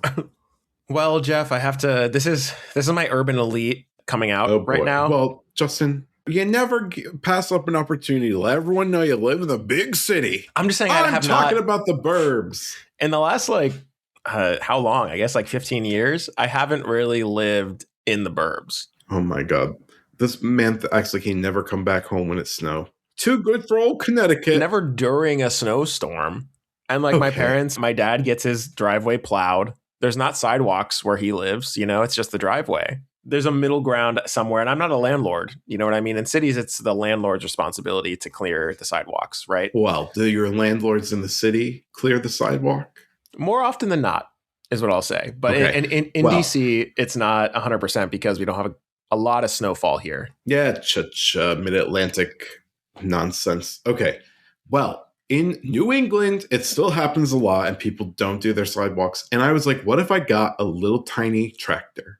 Well, Geoff, I have to. This is my urban elite coming out right now. Well, Justin, you never pass up an opportunity to let everyone know you live in the big city. I'm just saying, I'm talking about the burbs. In the last how long? I guess like 15 years. I haven't really lived in the burbs. Oh my God. This man acts like he never come back home when it's snow. Too good for old Connecticut. Never during a snowstorm. And like my dad gets his driveway plowed. There's not sidewalks where he lives, it's just the driveway. There's a middle ground somewhere, and I'm not a landlord. You know what I mean? In cities, it's the landlord's responsibility to clear the sidewalks, right? Well, do your landlords in the city clear the sidewalk? More often than not, is what I'll say. But in DC, it's not 100% because we don't have a lot of snowfall here. Yeah, mid-Atlantic nonsense. Okay, well, in New England, it still happens a lot, and people don't do their sidewalks. And I was like, what if I got a little tiny tractor?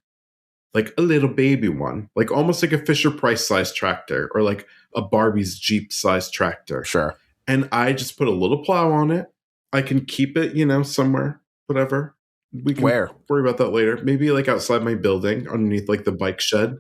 Like a little baby one, like almost like a Fisher-Price sized tractor or like a Barbie's Jeep sized tractor. Sure. And I just put a little plow on it. I can keep it, somewhere, whatever. We can worry about that later. Maybe like outside my building underneath like the bike shed.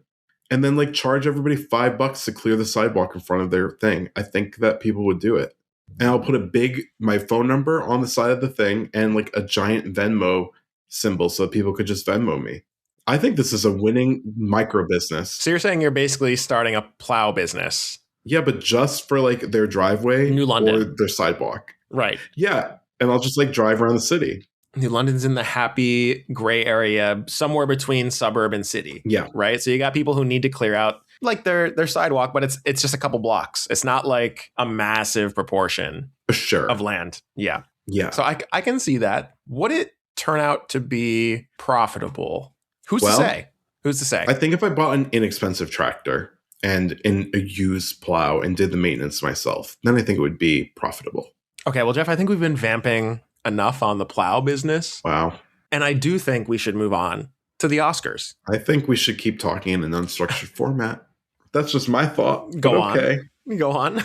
And then like charge everybody $5 to clear the sidewalk in front of their thing. I think that people would do it. And I'll put my phone number on the side of the thing and like a giant Venmo symbol so that people could just Venmo me. I think this is a winning micro business. So you're saying you're basically starting a plow business. Yeah, but just for like their driveway New London. Or their sidewalk. Right. Yeah. And I'll just like drive around the city. New London's in the happy gray area, somewhere between suburb and city. Yeah. Right. So you got people who need to clear out like their sidewalk, but it's just a couple blocks. It's not like a massive proportion of land. Yeah. Yeah. So I can see that. Would it turn out to be profitable? Who's to say? I think if I bought an inexpensive tractor and in a used plow and did the maintenance myself, then I think it would be profitable. Okay, well, Geoff, I think we've been vamping enough on the plow business. Wow. And I do think we should move on to the Oscars. I think we should keep talking in an unstructured format. That's just my thought. Go on.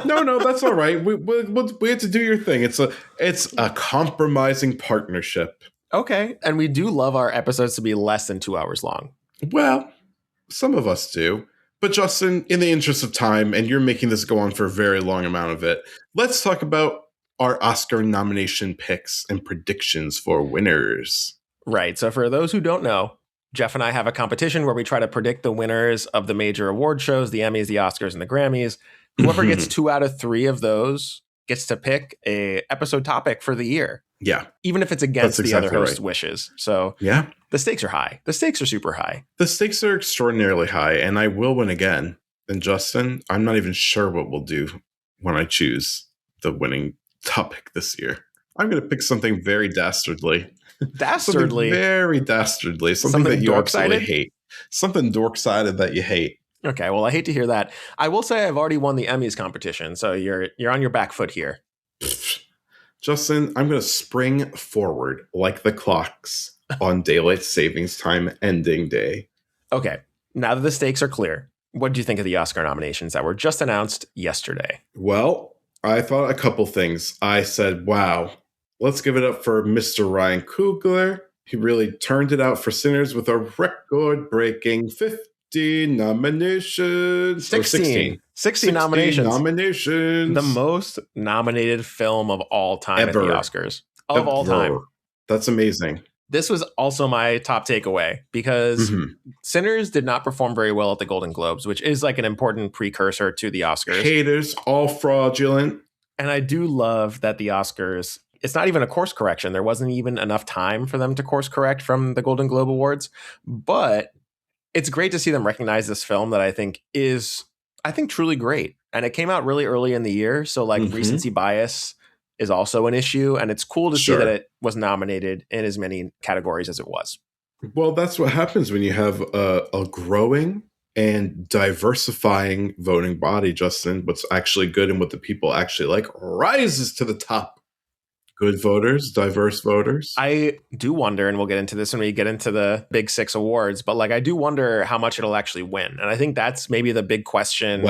No, that's all right. We have to do your thing. It's a compromising partnership. Okay. And we do love our episodes to be less than 2 hours long. Well, some of us do. But Justin, in the interest of time, and you're making this go on for a very long amount of it, let's talk about our Oscar nomination picks and predictions for winners. Right. So for those who don't know, Geoff and I have a competition where we try to predict the winners of the major award shows, the Emmys, the Oscars, and the Grammys. Whoever gets 2 out of 3 of those gets to pick a episode topic for the year. Yeah. Even if it's against the other host's wishes. So yeah, the stakes are high. The stakes are super high. The stakes are extraordinarily high, and I will win again. And Justin, I'm not even sure what we'll do when I choose the winning topic this year. I'm going to pick something very dastardly. Dastardly? Something very dastardly. Something that you absolutely hate. Something dork-sided that you hate. Okay, well, I hate to hear that. I will say I've already won the Emmys competition, so you're on your back foot here. Justin, I'm going to spring forward like the clocks on daylight savings time ending day. Okay, now that the stakes are clear, what do you think of the Oscar nominations that were just announced yesterday? Well, I thought a couple things. I said, wow, let's give it up for Mr. Ryan Coogler. He really turned it out for Sinners with a record-breaking 50 nominations. 16 nominations. The most nominated film of all time Ever. at the Oscars. Of all time. That's amazing. This was also my top takeaway because Sinners did not perform very well at the Golden Globes, which is like an important precursor to the Oscars. Haters, all fraudulent. And I do love that the Oscars, it's not even a course correction. There wasn't even enough time for them to course correct from the Golden Globe Awards. But it's great to see them recognize this film that I think is truly great. And it came out really early in the year. So like recency bias is also an issue. And it's cool to see that it was nominated in as many categories as it was. Well, that's what happens when you have a growing and diversifying voting body, Justin. What's actually good and what the people actually like rises to the top. Good voters, diverse voters. I do wonder, and we'll get into this when we get into the big six awards, but like I do wonder how much it'll actually win. And I think that's maybe the big question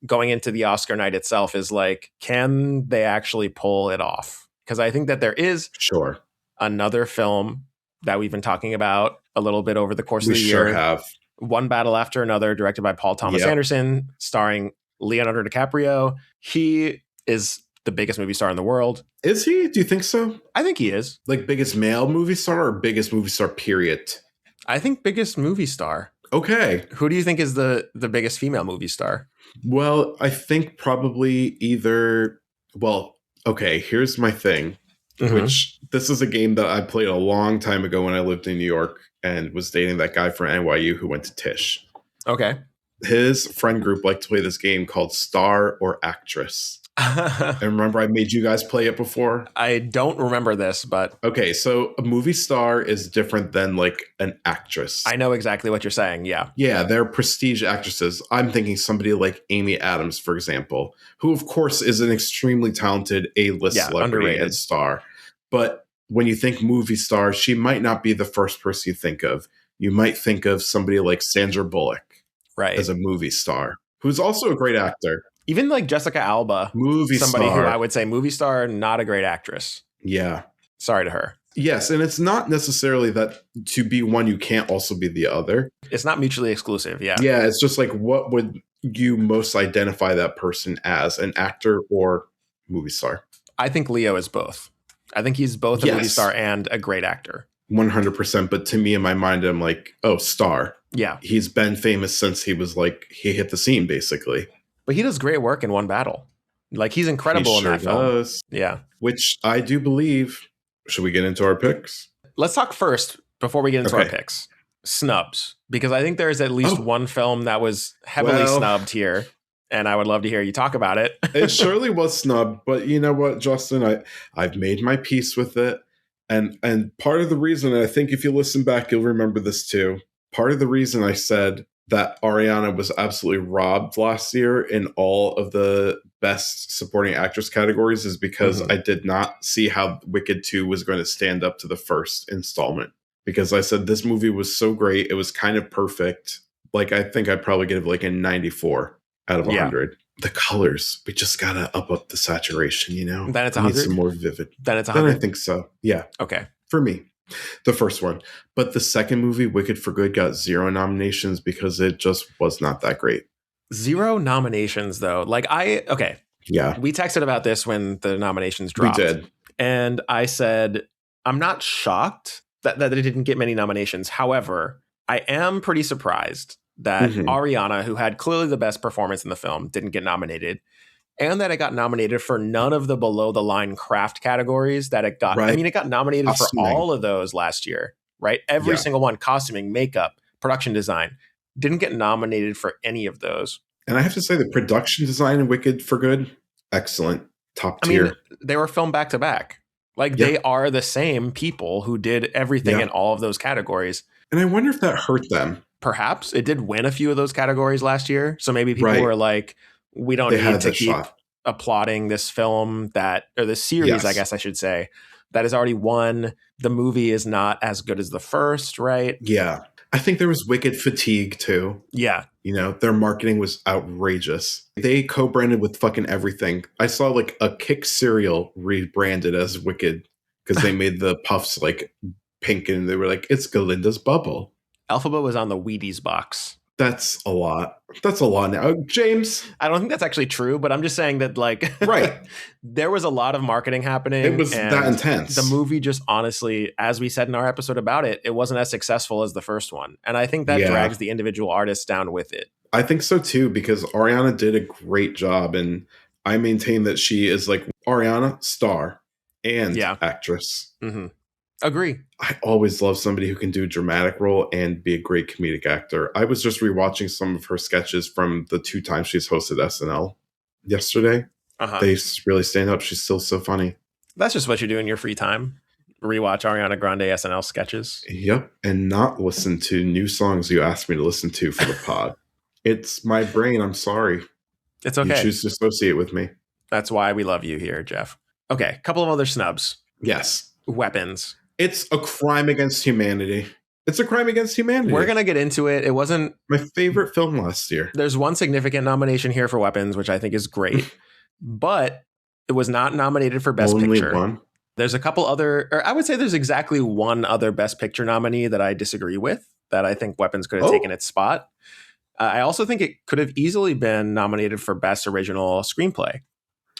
going into the Oscar night itself is like, can they actually pull it off? Because I think that there is another film that we've been talking about a little bit over the course of the year. We sure have. One Battle After Another, directed by Paul Thomas Anderson, starring Leonardo DiCaprio. He is the biggest movie star in the world. Is he? Do you think so? I think he is. Like biggest male movie star or biggest movie star, period? I think biggest movie star. Okay. Who do you think is the biggest female movie star? Well, I think probably either... Well, okay, here's my thing. Which this is a game that I played a long time ago when I lived in New York and was dating that guy from NYU who went to Tisch. Okay. His friend group liked to play this game called Star or Actress. And remember I made you guys play it before? I don't remember this, but... Okay, so a movie star is different than like an actress. I know exactly what you're saying, yeah. Yeah, they're prestige actresses. I'm thinking somebody like Amy Adams, for example, who of course is an extremely talented A-list celebrity underrated. And star. But when you think movie star, she might not be the first person you think of. You might think of somebody like Sandra Bullock as a movie star, who's also a great actor. Even like Jessica Alba, somebody who I would say movie star, not a great actress. Yeah. Sorry to her. Yes, and it's not necessarily that to be one, you can't also be the other. It's not mutually exclusive, yeah. Yeah, it's just like, what would you most identify that person as, an actor or movie star? I think Leo is both. I think he's both a movie star and a great actor. 100%. But to me, in my mind, I'm like, oh, star. Yeah. He's been famous since he was like, he hit the scene, basically. But he does great work in One Battle. Like, he's incredible in that film. Yeah. Which I do believe. Should we get into our picks? Let's talk first, before we get into our picks, snubs. Because I think there's at least one film that was heavily snubbed here. And I would love to hear you talk about it. It surely was snubbed. But you know what, Justin? I've made my peace with it. And part of the reason, and I think if you listen back, you'll remember this too. Part of the reason I said that Ariana was absolutely robbed last year in all of the best supporting actress categories is because I did not see how Wicked 2 was going to stand up to the first installment. Because I said this movie was so great. It was kind of perfect. Like, I think I'd probably give it like a 94 out of 100. The colors, we just got to up the saturation, you know? Then it's 100? Some more vivid. Then it's 100? Then I think so. Yeah. Okay. For me. The first one. But the second movie, Wicked for Good, got 0 nominations because it just was not that great. 0 nominations, though. Like, Yeah. We texted about this when the nominations dropped. We did. And I said, I'm not shocked that it didn't get many nominations. However, I am pretty surprised that Ariana, who had clearly the best performance in the film, didn't get nominated. And that it got nominated for none of the below-the-line craft categories that it got. Right. I mean, it got nominated costuming for all of those last year, right? Every single one. Costuming, makeup, production design. Didn't get nominated for any of those. And I have to say, the production design in Wicked for Good, excellent. Top tier. I mean, they were filmed back-to-back. Like, they are the same people who did everything in all of those categories. And I wonder if that hurt them. Perhaps. It did win a few of those categories last year. So maybe people were like, we don't need to keep applauding this film or this series, I guess I should say, that has already won. The movie is not as good as the first, right? Yeah. I think there was Wicked fatigue too. Yeah. You know, their marketing was outrageous. They co-branded with fucking everything. I saw like a Kick cereal rebranded as Wicked because they made the puffs like pink and they were like, it's Galinda's Bubble. Alphabet was on the Wheaties box. That's a lot. That's a lot now. James? I don't think that's actually true, but I'm just saying that, like, there was a lot of marketing happening. It was that intense. The movie just honestly, as we said in our episode about it, it wasn't as successful as the first one. And I think that drags the individual artists down with it. I think so too, because Ariana did a great job. And I maintain that she is like Ariana, star and actress. Mm-hmm. Agree. I always love somebody who can do a dramatic role and be a great comedic actor. I was just rewatching some of her sketches from the 2 times she's hosted SNL yesterday. They really stand up. She's still so funny. That's just what you do in your free time. rewatch Ariana Grande SNL sketches. Yep. And not listen to new songs you asked me to listen to for the pod. It's my brain. I'm sorry. It's okay. You choose to associate with me. That's why we love you here, Geoff. Okay, a couple of other snubs. Yes. Weapons. It's a crime against humanity. It's a crime against humanity. We're going to get into it. It wasn't my favorite film last year. There's one significant nomination here for Weapons, which I think is great, but it was not nominated for Best Picture. One. There's a couple other, or I would say there's exactly one other Best Picture nominee that I disagree with, that I think Weapons could have taken its spot. I also think it could have easily been nominated for Best Original Screenplay,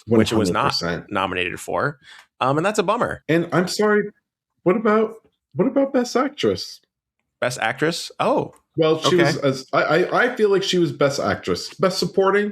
100%. Which it was not nominated for. And that's a bummer. And I'm sorry, what about Best Actress? Best Actress? Oh. Well, she was, I feel like she was Best Actress. Best Supporting?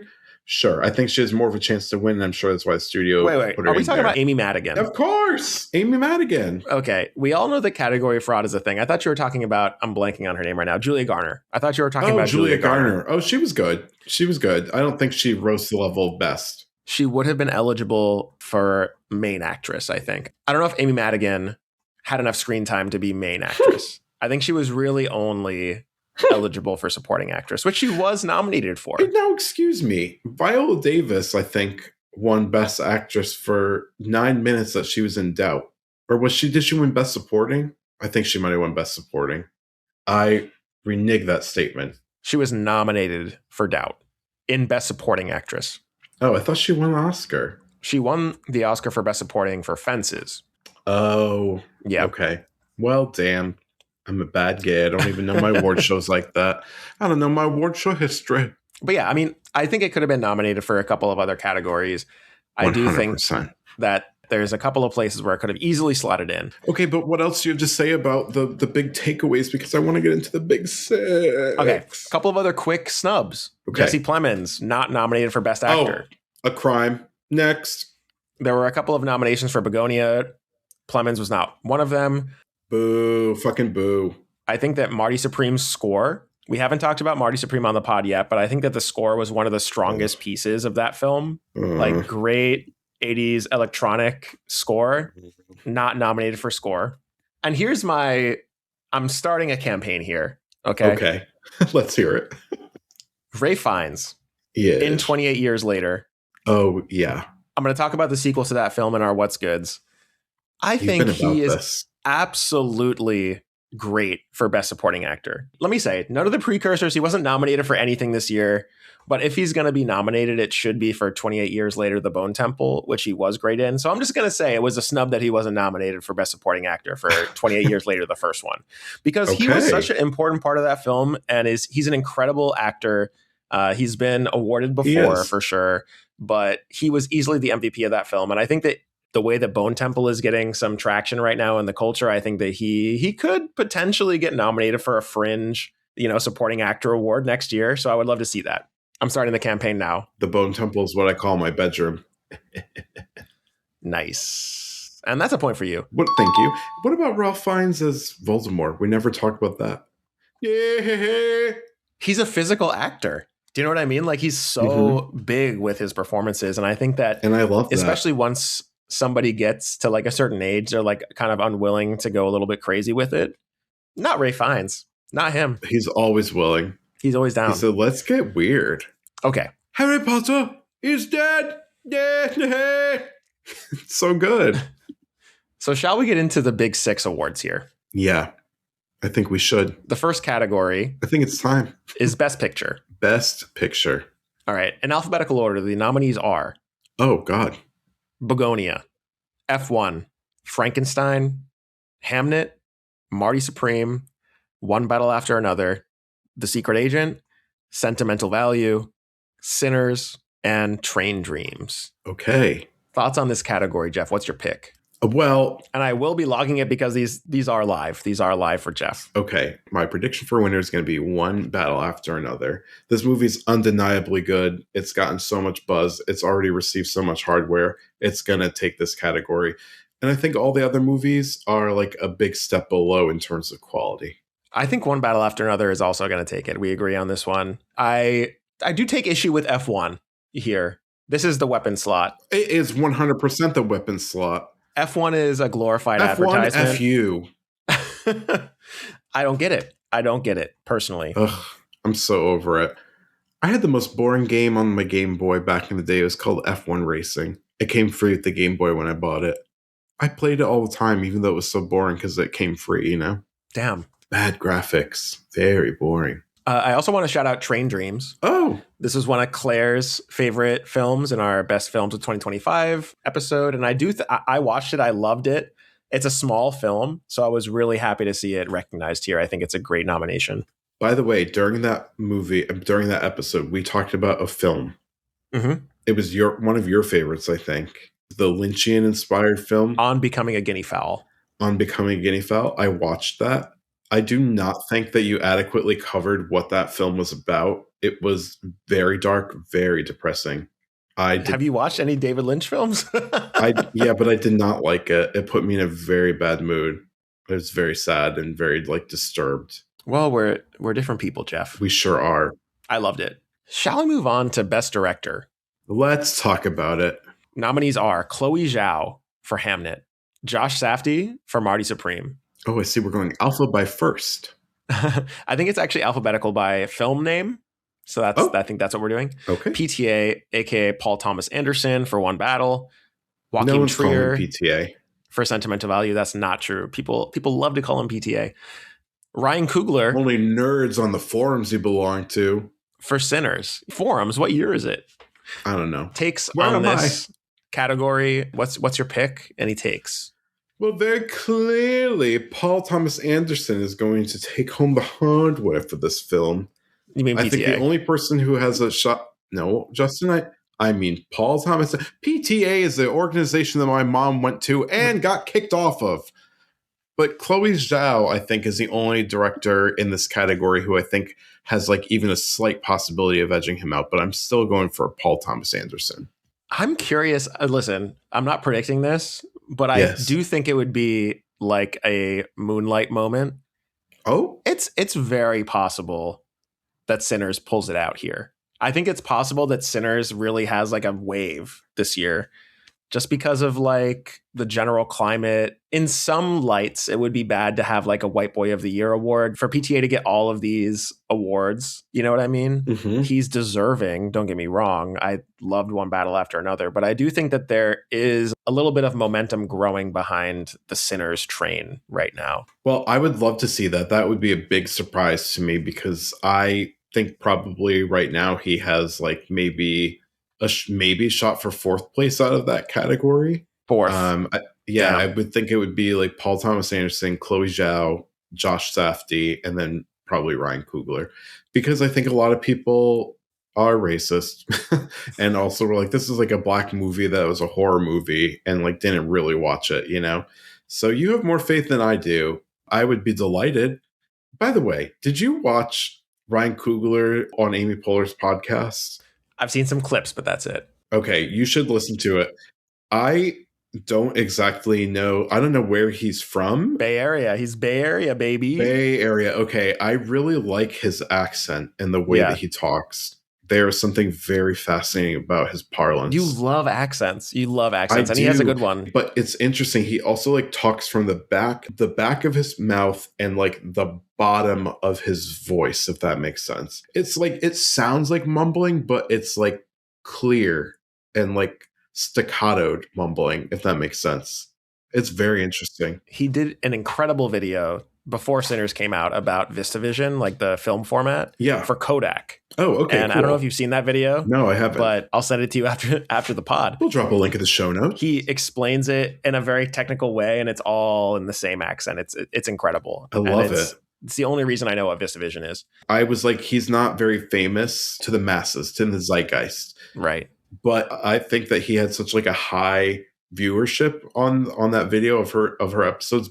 Sure. I think she has more of a chance to win, and I'm sure that's why the studio put her in. Are we talking about Amy Madigan? Of course! Amy Madigan. Okay. We all know that category fraud is a thing. I thought you were talking about, I'm blanking on her name right now, Julia Garner. I thought you were talking about Julia Garner. Oh, she was good. She was good. I don't think she rose to the level of Best. She would have been eligible for main actress, I think. I don't know if Amy Madigan had enough screen time to be main actress. I think she was really only eligible for supporting actress, which she was nominated for. Now, excuse me. Viola Davis, I think, won Best Actress for 9 minutes that she was in Doubt. Or did she win Best Supporting? I think she might have won Best Supporting. I renege that statement. She was nominated for Doubt in Best Supporting Actress. Oh, I thought she won an Oscar. She won the Oscar for Best Supporting for Fences. Oh, yeah. Okay. Well, damn. I'm a bad guy. I don't even know my award shows like that. I don't know my award show history. But yeah, I mean, I think it could have been nominated for a couple of other categories. I 100%. Do think that there's a couple of places where it could have easily slotted in. Okay, but what else do you have to say about the big takeaways? Because I want to get into the big six. Okay, a couple of other quick snubs. Okay. Jesse Plemons, not nominated for Best Actor. Oh, a crime. Next. There were a couple of nominations for Begonia. Plemons was not one of them. Boo. Fucking boo. I think that Marty Supreme's score, we haven't talked about Marty Supreme on the pod yet, but I think that the score was one of the strongest pieces of that film. Like great 80s electronic score, not nominated for score. And here's I'm starting a campaign here. Okay. Let's hear it. Ralph Fiennes. Yeah. In 28 Years Later. Oh, yeah. I'm going to talk about the sequel to that film in our What's Goods. I think he is absolutely great for Best Supporting Actor. Let me say, none of the precursors, he wasn't nominated for anything this year, but if he's going to be nominated, it should be for 28 Years Later, The Bone Temple, which he was great in. So I'm just going to say it was a snub that he wasn't nominated for Best Supporting Actor for 28 Years Later, the first one, because he was such an important part of that film, and he's an incredible actor. He's been awarded before for sure, but he was easily the MVP of that film. And I think that the way that Bone Temple is getting some traction right now in the culture, I think that he could potentially get nominated for a Fringe, supporting actor award next year. So I would love to see that. I'm starting the campaign now. The Bone Temple is what I call my bedroom. Nice. And that's a point for you. Thank you. What about Ralph Fiennes as Voldemort? We never talked about that. Yeah. He's a physical actor. Do you know what I mean? Like, he's so big with his performances. And I think that, and I love that, especially once somebody gets to like a certain age, they're like kind of unwilling to go a little bit crazy with it. Not Ralph Fiennes. Not him. He's always willing. He's always down. So let's get weird. Okay. Harry Potter is dead. So good. So shall we get into the big six awards here? Yeah, I think we should. The first category, I think it's time, is Best Picture. Best Picture. All right. In alphabetical order, the nominees are... Oh, God. Begonia, F1, Frankenstein, Hamnet, Marty Supreme, One Battle After Another, The Secret Agent, Sentimental Value, Sinners, and Train Dreams. Okay. Thoughts on this category, Geoff? What's your pick? Well, and I will be logging it because these are live. These are live for Geoff. Okay. My prediction for winner is going to be One Battle After Another. This movie's undeniably good. It's gotten so much buzz. It's already received so much hardware. It's going to take this category. And I think all the other movies are like a big step below in terms of quality. I think One Battle After Another is also going to take it. We agree on this one. I do take issue with F1 here. This is the weapon slot. It is 100% the weapon slot. F1 is a glorified F1, advertisement. F you. I don't get it. I don't get it, personally. Ugh, I'm so over it. I had the most boring game on my Game Boy back in the day. It was called F1 Racing. It came free with the Game Boy when I bought it. I played it all the time, even though it was so boring because it came free, you know? Damn. Bad graphics. Very boring. I also want to shout out Train Dreams. Oh. This is one of Claire's favorite films in our Best Films of 2025 episode. And I watched it. I loved it. It's a small film, so I was really happy to see it recognized here. I think it's a great nomination. By the way, during that episode, we talked about a film. Mm-hmm. It was one of your favorites, I think. The Lynchian-inspired film. On Becoming a Guinea Fowl. On Becoming a Guinea Fowl. I watched that. I do not think that you adequately covered what that film was about. It was very dark, very depressing. Have you watched any David Lynch films? Yeah, but I did not like it. It put me in a very bad mood. I was very sad and very disturbed. Well, we're different people, Geoff. We sure are. I loved it. Shall we move on to Best Director? Let's talk about it. Nominees are Chloe Zhao for Hamnet, Josh Safdie for Marty Supreme. Oh, I see. We're going alpha by first. I think it's actually alphabetical by film name. So I think that's what we're doing. Okay. PTA, aka Paul Thomas Anderson for One Battle. Joaquin No one's calling him Trier PTA. for Sentimental Value. That's not true. People love to call him PTA. Ryan Coogler. Only nerds on the forums you belong to. For Sinners. Forums, what year is it? I don't know. Takes Where on am this category. What's your pick? Any takes? Well, very clearly, Paul Thomas Anderson is going to take home the hardware for this film. You mean PTA? I think the only person who has a shot... No, Justin, I mean Paul Thomas. PTA is the organization that my mom went to and got kicked off of. But Chloe Zhao, I think, is the only director in this category who I think has even a slight possibility of edging him out. But I'm still going for Paul Thomas Anderson. I'm curious. Listen, I'm not predicting this, but I do think it would be like a Moonlight moment. Oh? It's very possible that Sinners pulls it out here. I think it's possible that Sinners really has a wave this year. Just because of the general climate. In some lights, it would be bad to have a White Boy of the Year award. For PTA to get all of these awards, you know what I mean? Mm-hmm. He's deserving, don't get me wrong. I loved One Battle After Another, but I do think that there is a little bit of momentum growing behind the Sinners train right now. Well, I would love to see that. That would be a big surprise to me because I think probably right now he has maybe shot for fourth place out of that category. Fourth. I would think it would be Paul Thomas Anderson, Chloe Zhao, Josh Safdie, and then probably Ryan Coogler. Because I think a lot of people are racist and also were this is a black movie that was a horror movie and didn't really watch it, you know? So you have more faith than I do. I would be delighted. By the way, did you watch Ryan Coogler on Amy Poehler's podcast? I've seen some clips, but that's it. Okay, you should listen to it. I don't exactly know. I don't know where he's from. Bay Area. He's Bay Area, baby. Bay Area. Okay, I really like his accent and the way that he talks. There is something very fascinating about his parlance. You love accents. And he has a good one. But it's interesting. He also talks from the back of his mouth and the bottom of his voice, if that makes sense. It's it sounds like mumbling, but it's clear and staccatoed mumbling, if that makes sense. It's very interesting. He did an incredible video before Sinners came out about VistaVision, the film format, for Kodak. Oh, okay. And cool. I don't know if you've seen that video. No, I haven't. But I'll send it to you after the pod. We'll drop a link in the show notes. He explains it in a very technical way, and it's all in the same accent. It's incredible. I love it. It's the only reason I know what VistaVision is. I was he's not very famous to the masses, to the zeitgeist. Right. But I think that he had such a high viewership on that video of her episodes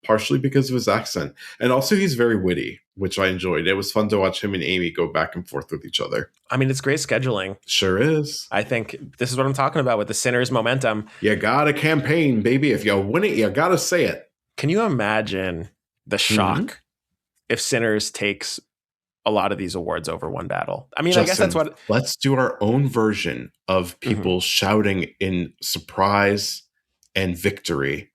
partially because of his accent. And also he's very witty, which I enjoyed. It was fun to watch him and Amy go back and forth with each other. I mean, it's great scheduling. Sure is. I think this is what I'm talking about with the Sinners momentum. You gotta campaign, baby. If you win it, you gotta say it. Can you imagine the shock if Sinners takes a lot of these awards over One Battle? I mean, Justin, I guess that's what... Let's do our own version of people shouting in surprise and victory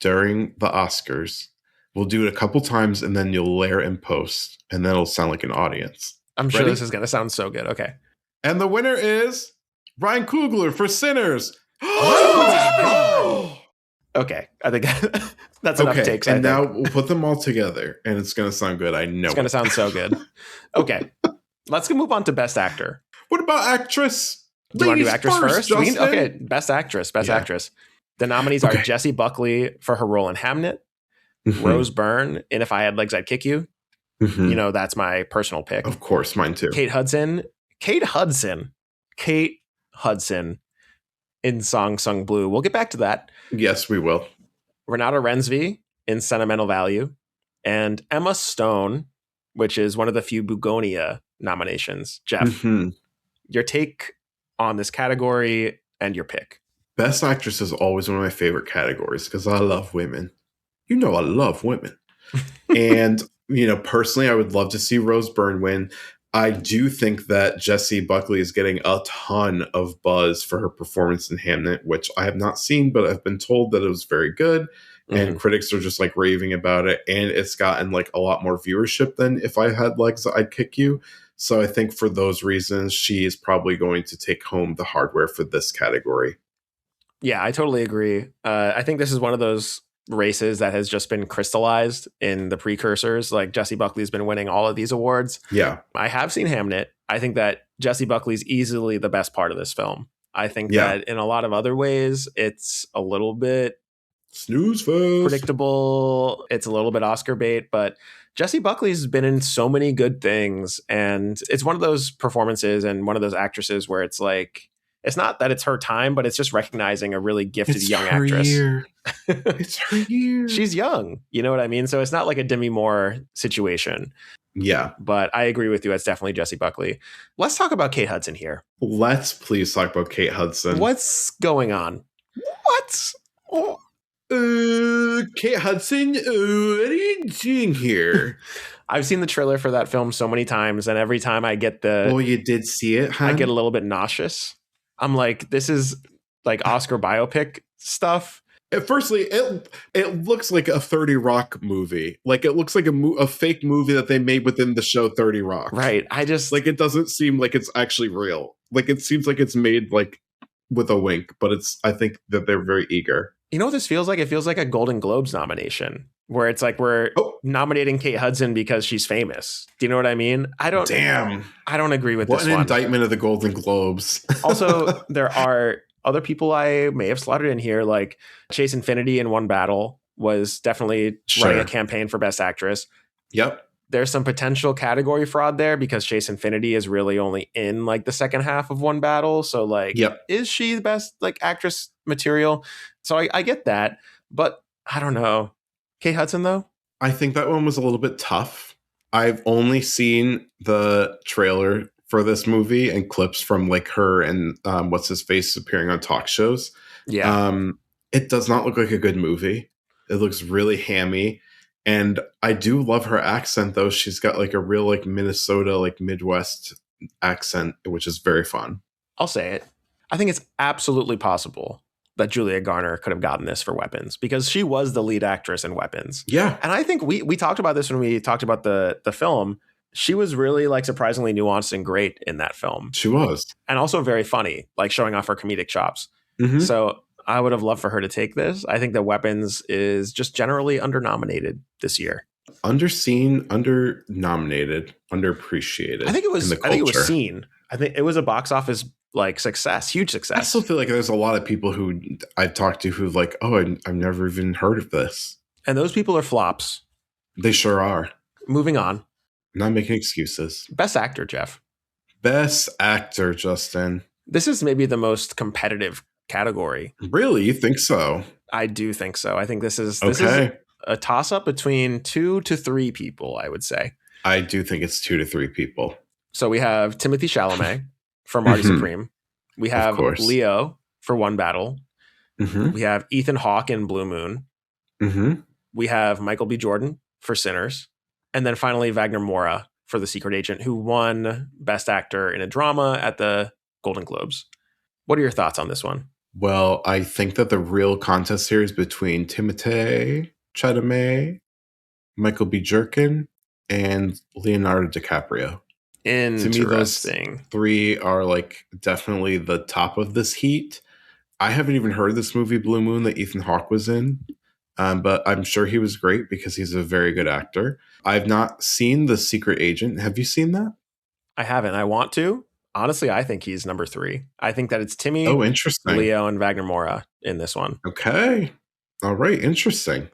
during the Oscars. We'll do it a couple times, and then you'll layer in post, and then it'll sound like an audience. I'm sure Ready? this is going to sound so good. Okay. And the winner is Ryan Coogler for Sinners. Okay. I think that's enough takes. And now we'll put them all together, and it's going to sound good. I know it's going to sound so good. Okay. Let's move on to Best Actor. What about actress? Do you want to do actress first? Justin? Okay. Best Actress. Actress. The nominees are Jessie Buckley for her role in Hamnet, Rose Byrne in If I Had Legs, I'd Kick You. You know, that's my personal pick. Of course, mine too. Kate Hudson in Song Sung Blue. We'll get back to that. Yes, we will. Renata Rensby in Sentimental Value, and Emma Stone, which is one of the few Bugonia nominations. Geoff, your take on this category and your pick. Best Actress is always one of my favorite categories because I love women. You know, I love women. And, you know, personally, I would love to see Rose Byrne win. I do think that Jessie Buckley is getting a ton of buzz for her performance in Hamnet, which I have not seen, but I've been told that it was very good. And critics are just like raving about it. And it's gotten like a lot more viewership than If I Had Legs, I'd Kick You. So I think for those reasons, she is probably going to take home the hardware for this category. Yeah, I totally agree. I think this is one of those races that has just been crystallized in the precursors. Like Jessie Buckley's been winning all of these awards. Yeah. I have seen Hamnet. I think that Jessie Buckley's easily the best part of this film. I think that in a lot of other ways, it's a little bit snooze fest, predictable. It's a little bit Oscar bait, but Jessie Buckley's been in so many good things. And it's one of those performances and one of those actresses where it's like, it's not that it's her time, but it's just recognizing a really gifted young actress. It's her year. She's young. You know what I mean? So it's not like a Demi Moore situation. Yeah. But I agree with you. It's definitely Jessie Buckley. Let's talk about Kate Hudson here. Let's please talk about Kate Hudson. What's going on? What? Kate Hudson, what are you doing here? I've seen the trailer for that film so many times, and every time I get you did see it, huh? I get a little bit nauseous. I'm like, this is like Oscar biopic stuff. Firstly, it looks like a 30 Rock movie. Like it looks like a fake movie that they made within the show 30 Rock. Right. I just like, it doesn't seem like it's actually real. Like it seems like it's made like with a wink, but I think that they're very eager. You know what this feels like? It feels like a Golden Globes nomination where it's like we're nominating Kate Hudson because she's famous. Do you know what I mean? I don't agree with this one. What an indictment of the Golden Globes. Also, there are other people I may have slotted in here, like Chase Infinity in One Battle was definitely running a campaign for Best Actress. Yep. There's some potential category fraud there because Chase Infinity is really only in like the second half of One Battle. So like, is she the best like actress material? So I get that, but I don't know. Kate Hudson though? I think that one was a little bit tough. I've only seen the trailer for this movie and clips from like her and what's his face appearing on talk shows. Yeah. It does not look like a good movie. It looks really hammy. And I do love her accent though. She's got like a real like Minnesota, like Midwest accent, which is very fun. I'll say it. I think it's absolutely possible that Julia Garner could have gotten this for Weapons because she was the lead actress in Weapons. Yeah. And I think we talked about this when we talked about the film. She was really like surprisingly nuanced and great in that film. She was. And also very funny, like showing off her comedic chops. Mm-hmm. So I would have loved for her to take this. I think that Weapons is just generally undernominated this year. Underseen, undernominated, underappreciated. I think it was seen. I think it was a box office like success, huge success. I still feel like there's a lot of people who I've talked to who've like, I've never even heard of this. And those people are flops. They sure are. Moving on. Not making excuses. Best Actor, Geoff. Best Actor, Justin. This is maybe the most competitive category. Really? You think so? I do think so. I think this is a toss-up between 2 to 3 people, I would say. I do think it's 2 to 3 people. So we have Timothée Chalamet for Marty Supreme. We have Leo for One Battle. Mm-hmm. We have Ethan Hawke in Blue Moon. Mm-hmm. We have Michael B. Jordan for Sinners. And then finally, Wagner Moura for The Secret Agent, who won Best Actor in a Drama at the Golden Globes. What are your thoughts on this one? Well, I think that the real contest here is between Timothée Chalamet, Michael B. Jordan, and Leonardo DiCaprio. To me, those Interesting. three are like definitely the top of this heat. I haven't even heard of this movie Blue Moon that Ethan Hawke was in, but I'm sure he was great because he's a very good actor. I've not seen The Secret Agent. Have you seen that? I haven't. I want to. Honestly, I think he's number 3. I think that it's Timmy, Oh, interesting. Leo, and Wagner Moura in this one. Okay. All right. Interesting.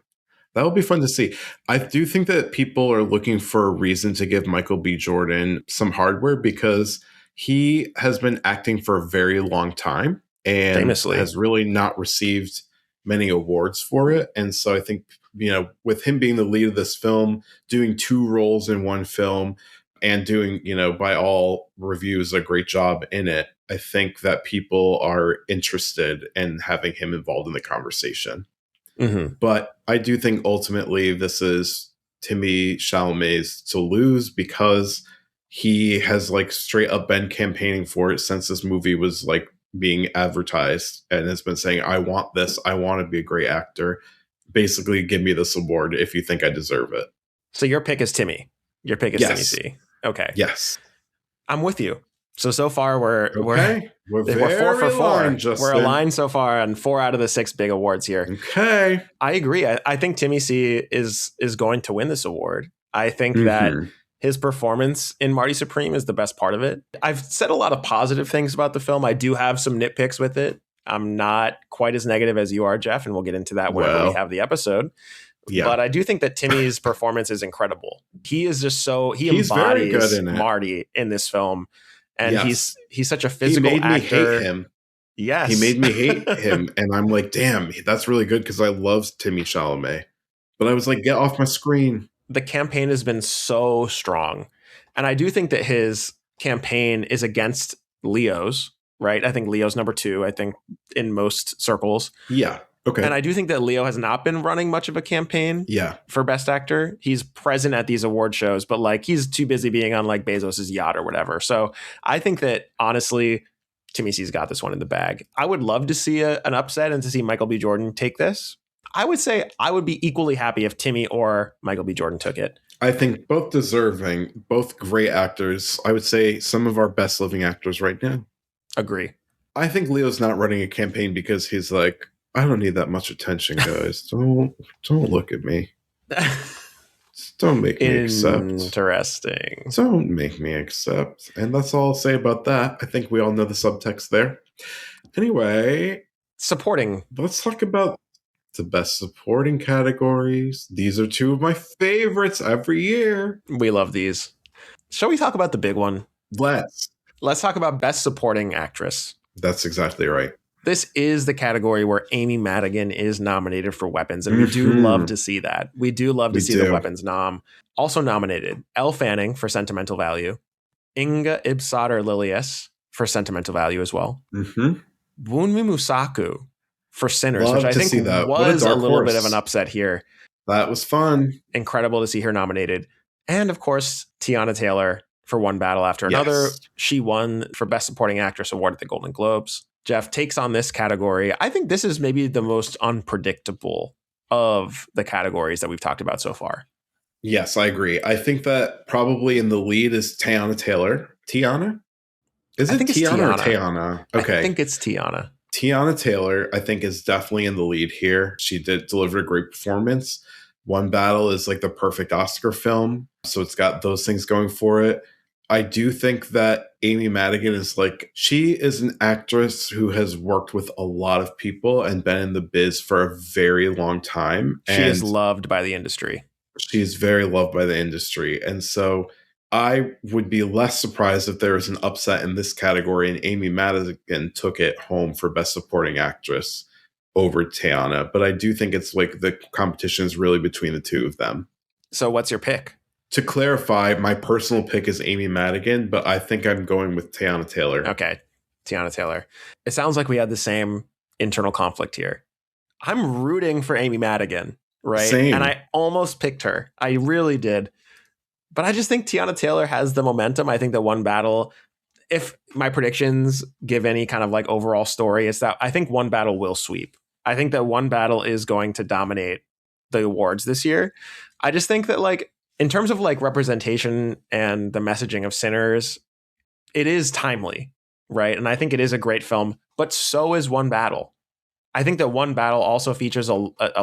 That will be fun to see. I do think that people are looking for a reason to give Michael B. Jordan some hardware because he has been acting for a very long time and Famously. has really not received many awards for it. And so I think, with him being the lead of this film, doing 2 roles in one film and doing, by all reviews, a great job in it, I think that people are interested in having him involved in the conversation. Mm-hmm. But I do think ultimately this is Timothée Chalamet's to lose because he has like straight up been campaigning for it since this movie was like being advertised and has been saying, I want this. I want to be a great actor. Basically, give me this award if you think I deserve it. So your pick is Timmy. Your pick is Yes. Timmy C. Okay. Yes. I'm with you. So far we're 4 for 4. aligned, Justin. We're aligned so far on 4 out of the 6 big awards here. Okay. I agree. I think Timmy C is going to win this award. I think that his performance in Marty Supreme is the best part of it. I've said a lot of positive things about the film. I do have some nitpicks with it. I'm not quite as negative as you are, Geoff, and we'll get into that whenever we have the episode. Yeah. But I do think that Timmy's performance is incredible. He is just he's embodies very good in Marty in this film. And he's such a physical actor. He made me hate him. Yes. He made me hate him. And I'm like, damn, that's really good because I love Timothée Chalamet. But I was like, get off my screen. The campaign has been so strong. And I do think that his campaign is against Leo's, right? I think Leo's number 2, I think, in most circles. Yeah. Okay. And I do think that Leo has not been running much of a campaign for Best Actor. He's present at these award shows, but like he's too busy being on like Bezos's yacht or whatever. So I think that honestly, Timmy C's got this one in the bag. I would love to see an upset and to see Michael B. Jordan take this. I would say I would be equally happy if Timmy or Michael B. Jordan took it. I think both deserving, both great actors. I would say some of our best living actors right now. Agree. I think Leo's not running a campaign because he's like, I don't need that much attention, guys. Don't look at me. Don't make me accept. Interesting. Don't make me accept. And that's all I'll say about that. I think we all know the subtext there. Anyway. Supporting. Let's talk about the best supporting categories. These are 2 of my favorites every year. We love these. Shall we talk about the big one? Let's talk about best supporting actress. That's exactly right. This is the category where Amy Madigan is nominated for Weapons, and we do love to see that. We do love to see the Weapons nom. Also nominated, Elle Fanning for Sentimental Value, Inga Ibsodder-Lilius for Sentimental Value as well, Wunmi Musaku for Sinners, which I think was a little bit of an upset here. That was fun. Incredible to see her nominated. And of course, Tiana Taylor for One Battle After Another. She won for Best Supporting Actress award at the Golden Globes. Geoff takes on this category. I think this is maybe the most unpredictable of the categories that we've talked about so far. Yes, I agree. I think that probably in the lead is Tiana Taylor. Tiana? Is it Tiana or Tiana? Okay. I think it's Tiana. Tiana Taylor, I think, is definitely in the lead here. She did deliver a great performance. One Battle is like the perfect Oscar film. So it's got those things going for it. I do think that Amy Madigan is she is an actress who has worked with a lot of people and been in the biz for a very long time. She is loved by the industry. She's very loved by the industry. And so I would be less surprised if there was an upset in this category and Amy Madigan took it home for Best Supporting Actress over Tiana. But I do think it's the competition is really between the 2 of them. So what's your pick? To clarify, my personal pick is Amy Madigan, but I think I'm going with Tiana Taylor. Okay, Tiana Taylor. It sounds like we had the same internal conflict here. I'm rooting for Amy Madigan, right? Same. And I almost picked her. I really did. But I just think Tiana Taylor has the momentum. I think that One Battle, if my predictions give any kind of like overall story, it's that I think One Battle will sweep. I think that One Battle is going to dominate the awards this year. I just think that like in terms of like representation and the messaging of Sinners, it is timely, right? And I think it is a great film, but so is One Battle. I think that One Battle also features a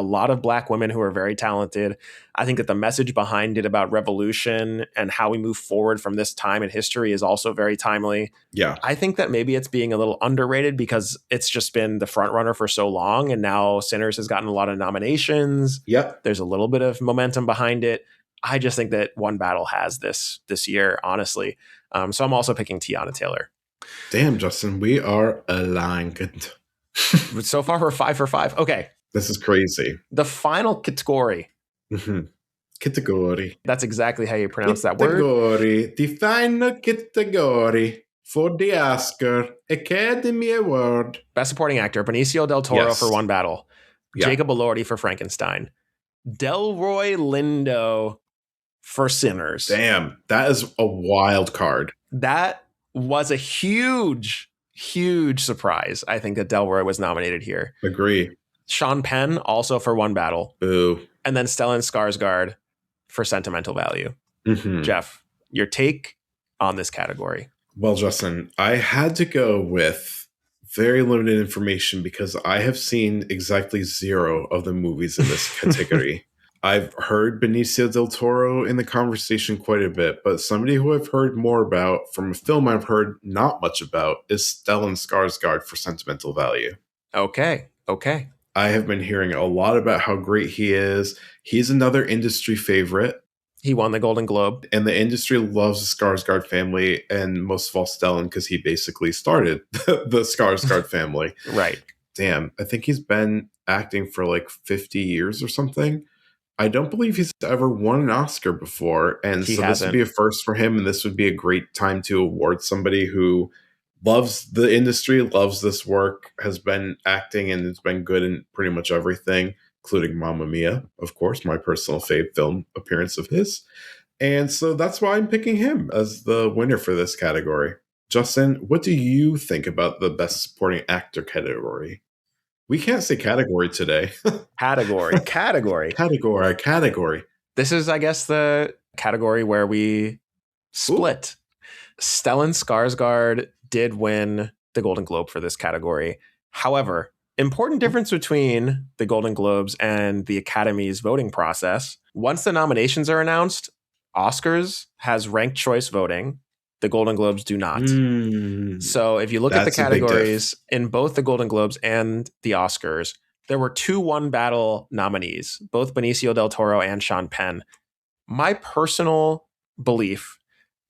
lot of Black women who are very talented. I think that the message behind it about revolution and how we move forward from this time in history is also very timely. Yeah. I think that maybe it's being a little underrated because it's just been the front runner for so long. And now Sinners has gotten a lot of nominations. Yep. There's a little bit of momentum behind it. I just think that One Battle has this year, honestly. So I'm also picking Tiana Taylor. Damn, Justin, we are aligned. So far, we're 5 for 5. Okay. This is crazy. The final category. Mm-hmm. Category. That's exactly how you pronounce that word. Category. The final category for the Oscar Academy Award. Best Supporting Actor, Benicio del Toro for One Battle. Yeah. Jacob Elordi for Frankenstein. Delroy Lindo for Sinners. Damn, that is a wild card. That was a huge surprise. I think that Delroy was nominated here. Agree. Sean Penn also for One Battle. Boo. And then Stellan Skarsgård for Sentimental Value. Mm-hmm. Geoff, your take on this category? Well, Justin, I had to go with very limited information because I have seen exactly 0 of the movies in this category. I've heard Benicio del Toro in the conversation quite a bit, but somebody who I've heard more about from a film I've heard not much about is Stellan Skarsgård for Sentimental Value. Okay. I have been hearing a lot about how great he is. He's another industry favorite. He won the Golden Globe. And the industry loves the Skarsgård family, and most of all Stellan, because he basically started the Skarsgård family. Right. Damn, I think he's been acting for like 50 years or something. I don't believe he's ever won an Oscar before, and this would be a first for him, and this would be a great time to award somebody who loves the industry, loves this work, has been acting, and has been good in pretty much everything, including Mamma Mia, of course, my personal fave film appearance of his. And so that's why I'm picking him as the winner for this category. Justin, what do you think about the Best Supporting Actor category? We can't say category today. Category. This is, I guess, the category where we split. Ooh. Stellan Skarsgård did win the Golden Globe for this category. However, important difference between the Golden Globes and the Academy's voting process. Once the nominations are announced, Oscars has ranked choice voting. The Golden Globes do not. So if you look at the categories in both the Golden Globes and the Oscars, there were 2 One Battle nominees, both Benicio del Toro and Sean Penn. My personal belief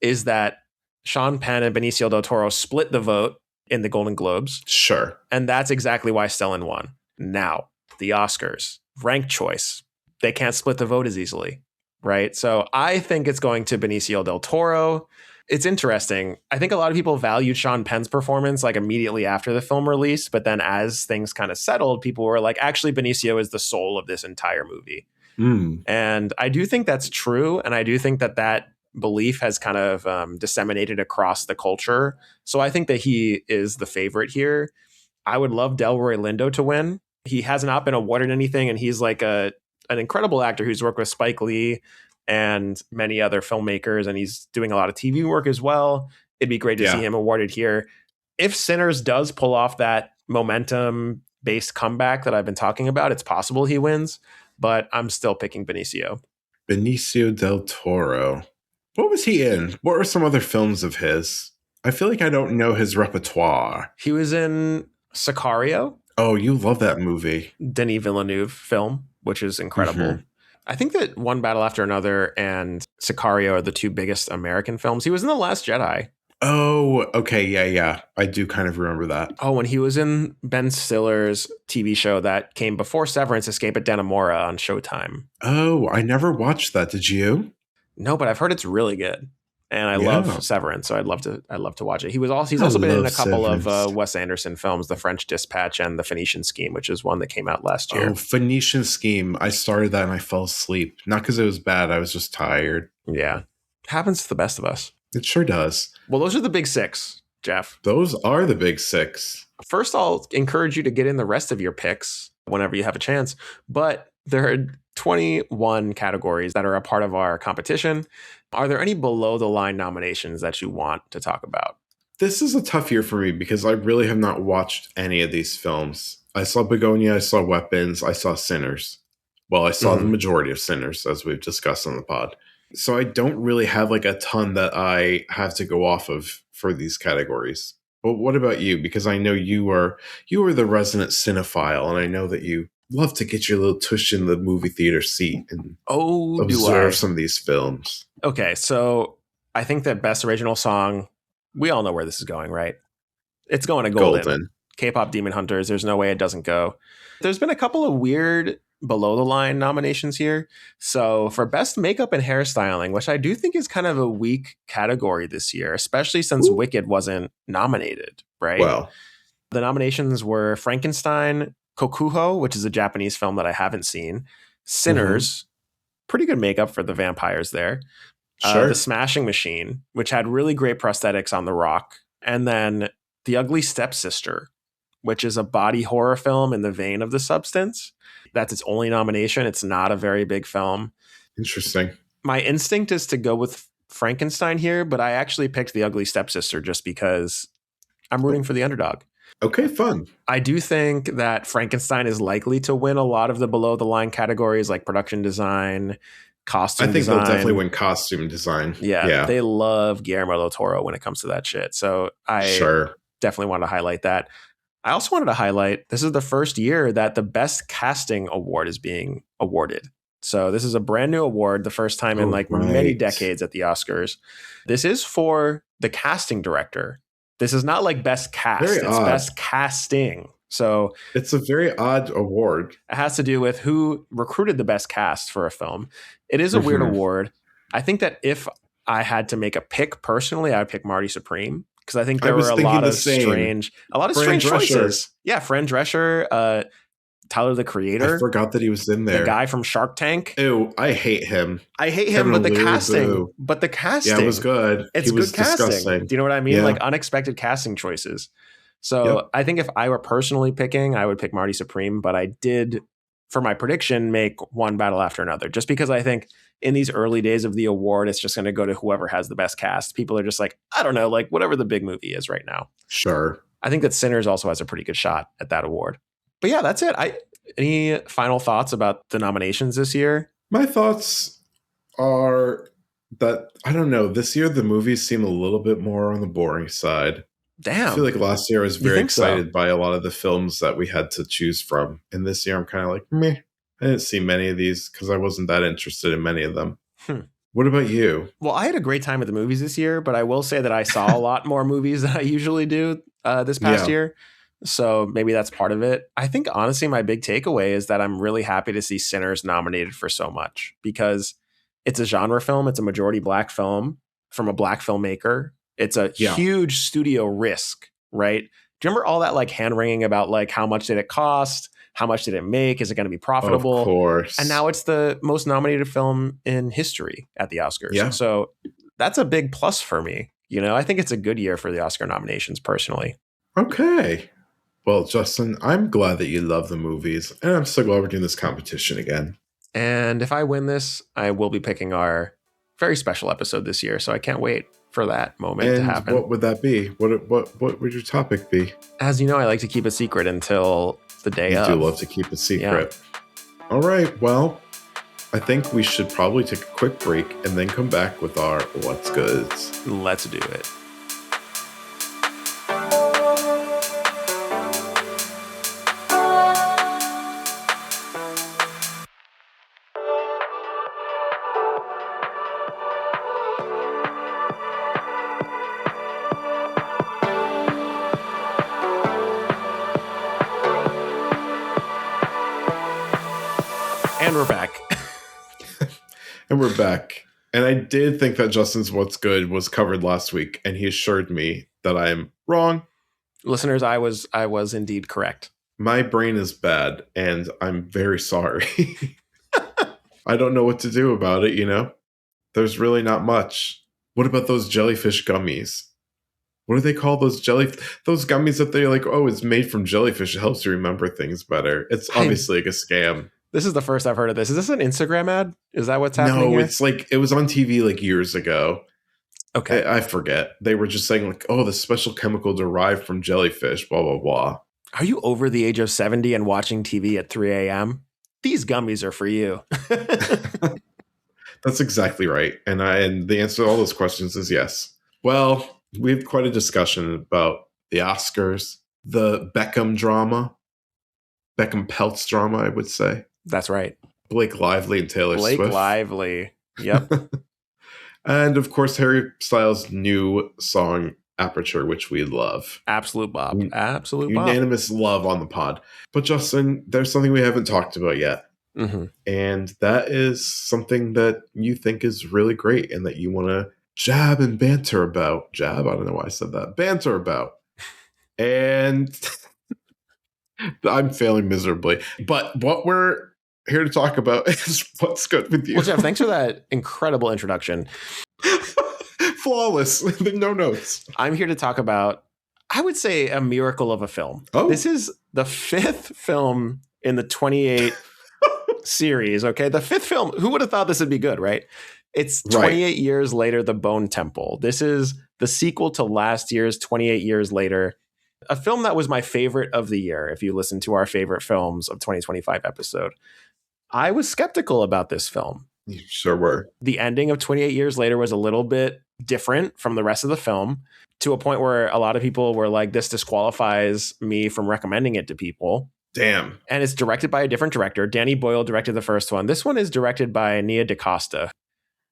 is that Sean Penn and Benicio del Toro split the vote in the Golden Globes. Sure. And that's exactly why Stellan won. Now, the Oscars, ranked choice. They can't split the vote as easily, right? So I think it's going to Benicio del Toro. It's interesting. I think a lot of people valued Sean Penn's performance like immediately after the film released, but then as things kind of settled, people were like, actually, Benicio is the soul of this entire movie. And I do think that's true. And I do think that belief has kind of disseminated across the culture. So I think that he is the favorite here. I would love Delroy Lindo to win. He has not been awarded anything, and he's like an incredible actor who's worked with Spike Lee and many other filmmakers, and he's doing a lot of TV work as well. It'd be great to see him awarded here. If Sinners does pull off that momentum-based comeback that I've been talking about, it's possible he wins, but I'm still picking Benicio. Benicio del Toro. What was he in? What were some other films of his? I feel like I don't know his repertoire. He was in Sicario. Oh, you love that movie. Denis Villeneuve film, which is incredible. Mm-hmm. I think that One Battle After Another and Sicario are the 2 biggest American films. He was in The Last Jedi. Oh, okay. Yeah. I do kind of remember that. Oh, and he was in Ben Stiller's TV show that came before Severance, Escape at Dannemora on Showtime. Oh, I never watched that. Did you? No, but I've heard it's really good. And I love Severance, so I'd love to watch it. He's also been in a couple of Wes Anderson films, The French Dispatch and The Phoenician Scheme, which is one that came out last year. Oh, Phoenician Scheme. I started that and I fell asleep. Not because it was bad. I was just tired. Yeah. Happens to the best of us. It sure does. Well, those are the big 6. Geoff? Those are the big six. First, I'll encourage you to get in the rest of your picks whenever you have a chance. But there are 21 categories that are a part of our competition. Are there any below the line nominations that you want to talk about? This is a tough year for me because I really have not watched any of these films. I saw Begonia, I saw Weapons, I saw Sinners. Well, I saw the majority of Sinners, as we've discussed on the pod. So I don't really have like a ton that I have to go off of for these categories. But what about you? Because I know you are the resident cinephile, and I know that you love to get your little tush in the movie theater seat and observe some of these films. Okay, so I think that Best Original Song, we all know where this is going, right? It's going to Golden. K-pop Demon Hunters, there's no way it doesn't go. There's been a couple of weird below the line nominations here. So for Best Makeup and Hairstyling, which I do think is kind of a weak category this year, especially since Wicked wasn't nominated, right? Well, the nominations were Frankenstein, Kokuho, which is a Japanese film that I haven't seen, Sinners, pretty good makeup for the vampires there, The Smashing Machine, which had really great prosthetics on The Rock, and then The Ugly Stepsister, which is a body horror film in the vein of The Substance. That's its only nomination. It's not a very big film. Interesting. My instinct is to go with Frankenstein here, but I actually picked The Ugly Stepsister just because I'm rooting for the underdog. Okay, fun. I do think that Frankenstein is likely to win a lot of the below the line categories like production design, costume design. They'll definitely win costume design. Yeah, they love Guillermo del Toro when it comes to that shit. So I definitely wanted to highlight that. I also wanted to highlight, this is the first year that the Best Casting Award is being awarded. So this is a brand new award, the first time in many decades at the Oscars. This is for the casting director. This is not like Best Cast. It's odd. Best Casting. So it's a very odd award. It has to do with who recruited the best cast for a film. It is a weird award. I think that if I had to make a pick personally, I would pick Marty Supreme. Because I think there were a lot of strange choices. Yeah, Fran Drescher, Tyler, the Creator. I forgot that he was in there. The guy from Shark Tank. Ew, I hate him. But the casting. Yeah, it was good. It's good casting. Disgusting. Do you know what I mean? Yeah. Like unexpected casting choices. So I think if I were personally picking, I would pick Marty Supreme. But I did, for my prediction, make one battle after another. Just because I think in these early days of the award, it's just going to go to whoever has the best cast. People are just like, I don't know, like whatever the big movie is right now. Sure. I think that Sinners also has a pretty good shot at that award. But yeah, that's it. Any final thoughts about the nominations this year? My thoughts are that, I don't know, this year the movies seem a little bit more on the boring side. Damn. I feel like last year I was very excited by a lot of the films that we had to choose from. And this year I'm kind of like, meh. I didn't see many of these because I wasn't that interested in many of them. What about you? Well, I had a great time at the movies this year, but I will say that I saw a lot more movies than I usually do this past year. So maybe that's part of it. I think, honestly, my big takeaway is that I'm really happy to see Sinners nominated for so much because it's a genre film. It's a majority black film from a black filmmaker. It's a huge studio risk, right? Do you remember all that like hand wringing about like how much did it cost? How much did it make? Is it going to be profitable? Of course. And now it's the most nominated film in history at the Oscars. Yeah. So that's a big plus for me. You know, I think it's a good year for the Oscar nominations personally. Okay. Well, Justin, I'm glad that you love the movies. And I'm so glad we're doing this competition again. And if I win this, I will be picking our very special episode this year. So I can't wait for that moment to happen. What would that be? What would your topic be? As you know, I like to keep a secret until the day of. You do love to keep a secret. Yeah. All right. Well, I think we should probably take a quick break and then come back with our What's Goods. Let's do it. And we're back. And we're back. And I did think that Justin's What's Good was covered last week, and he assured me that I'm wrong. Listeners, I was indeed correct. My brain is bad, and I'm very sorry. I don't know what to do about it, you know? There's really not much. What about those jellyfish gummies? what do they call those those gummies that they're like, oh, it's made from jellyfish. It helps you remember things better. It's obviously like a scam. This is the first I've heard of this. Is this an Instagram ad? Is that what's happening No, here? it's like, it was on TV like years ago. Okay. I forget. They were just saying like, oh, the special chemical derived from jellyfish, blah, blah, blah. Are you over the age of 70 and watching TV at 3 a.m.? These gummies are for you. That's exactly right. And the answer to all those questions is yes. Well, we have quite a discussion about the Oscars, the Beckham drama, Beckham Peltz drama, I would say. That's right. Blake Lively and Taylor Swift. Blake Lively. Yep. And of course, Harry Styles' new song, Aperture, which we love. Absolute Bob. Absolute Bob. Unanimous love on the pod. But Justin, there's something we haven't talked about yet. Mm-hmm. And that is something that you think is really great and that you want to jab and banter about. Jab? I don't know why I said that. Banter about. And I'm failing miserably. But what we're here to talk about is what's good with you. Well, Geoff, thanks for that incredible introduction. Flawless. No notes. I'm here to talk about, I would say, a miracle of a film. Oh. This is the fifth film in the 28 series, okay? The fifth film. Who would have thought this would be good, right? It's 28 years later, The Bone Temple. This is the sequel to last year's 28 Years Later, a film that was my favorite of the year, if you listen to our favorite films of 2025 episode. I was skeptical about this film. You sure were. The ending of 28 Years Later was a little bit different from the rest of the film, to a point where a lot of people were like, this disqualifies me from recommending it to people. Damn. And it's directed by a different director. Danny Boyle directed the first one. This one is directed by Nia DaCosta.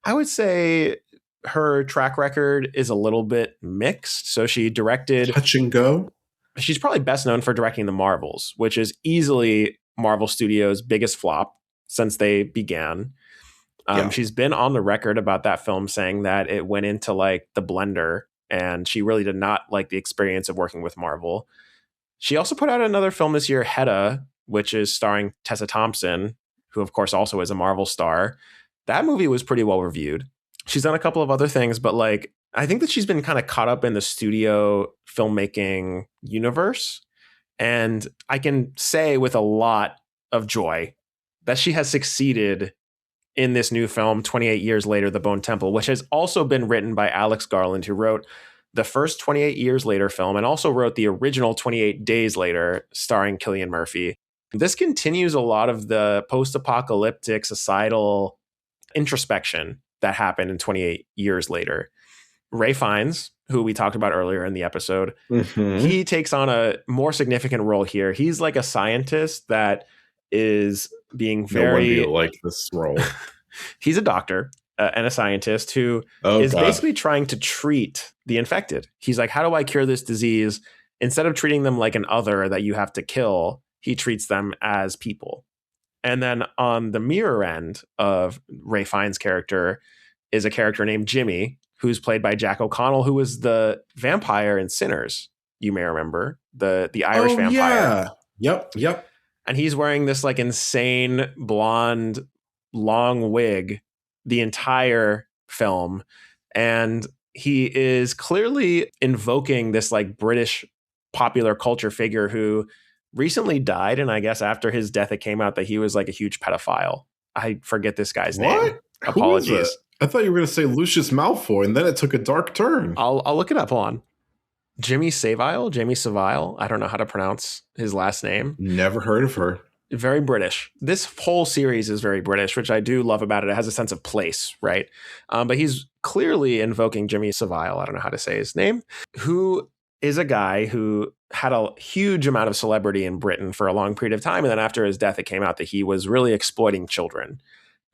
I would say her track record is a little bit mixed. So she directed... Touch and Go? She's probably best known for directing The Marvels, which is easily Marvel Studios' biggest flop since they began. She's been on the record about that film saying that it went into like the blender and she really did not like the experience of working with Marvel. She also put out another film this year, Hedda, which is starring Tessa Thompson, who of course also is a Marvel star. That movie was pretty well reviewed. She's done a couple of other things, but like, I think that she's been kind of caught up in the studio filmmaking universe. And I can say with a lot of joy that she has succeeded in this new film, 28 Years Later, The Bone Temple, which has also been written by Alex Garland, who wrote the first 28 Years Later film and also wrote the original 28 Days Later, starring Cillian Murphy. This continues a lot of the post-apocalyptic societal introspection that happened in 28 Years Later. Ray Fiennes, who we talked about earlier in the episode, he takes on a more significant role here. He's like a scientist that is being very... No wonder you like this role. He's a doctor and a scientist who is basically trying to treat the infected. He's like, how do I cure this disease? Instead of treating them like an other that you have to kill, he treats them as people. And then on the mirror end of Ray Fiennes' character is a character named Jimmy, who's played by Jack O'Connell, who was the vampire in Sinners. You may remember the Irish vampire. Yeah. Yep. And he's wearing this like insane blonde long wig the entire film. And he is clearly invoking this like British popular culture figure who recently died. And I guess after his death, it came out that he was like a huge pedophile. I forget this guy's name. Apologies. I thought you were going to say Lucius Malfoy, and then it took a dark turn. I'll look it up. Hold on. Jamie Savile. I don't know how to pronounce his last name. Never heard of her. Very British. This whole series is very British, which I do love about it. It has a sense of place, right? But he's clearly invoking Jimmy Savile. I don't know how to say his name, who is a guy who had a huge amount of celebrity in Britain for a long period of time. And then after his death, it came out that he was really exploiting children.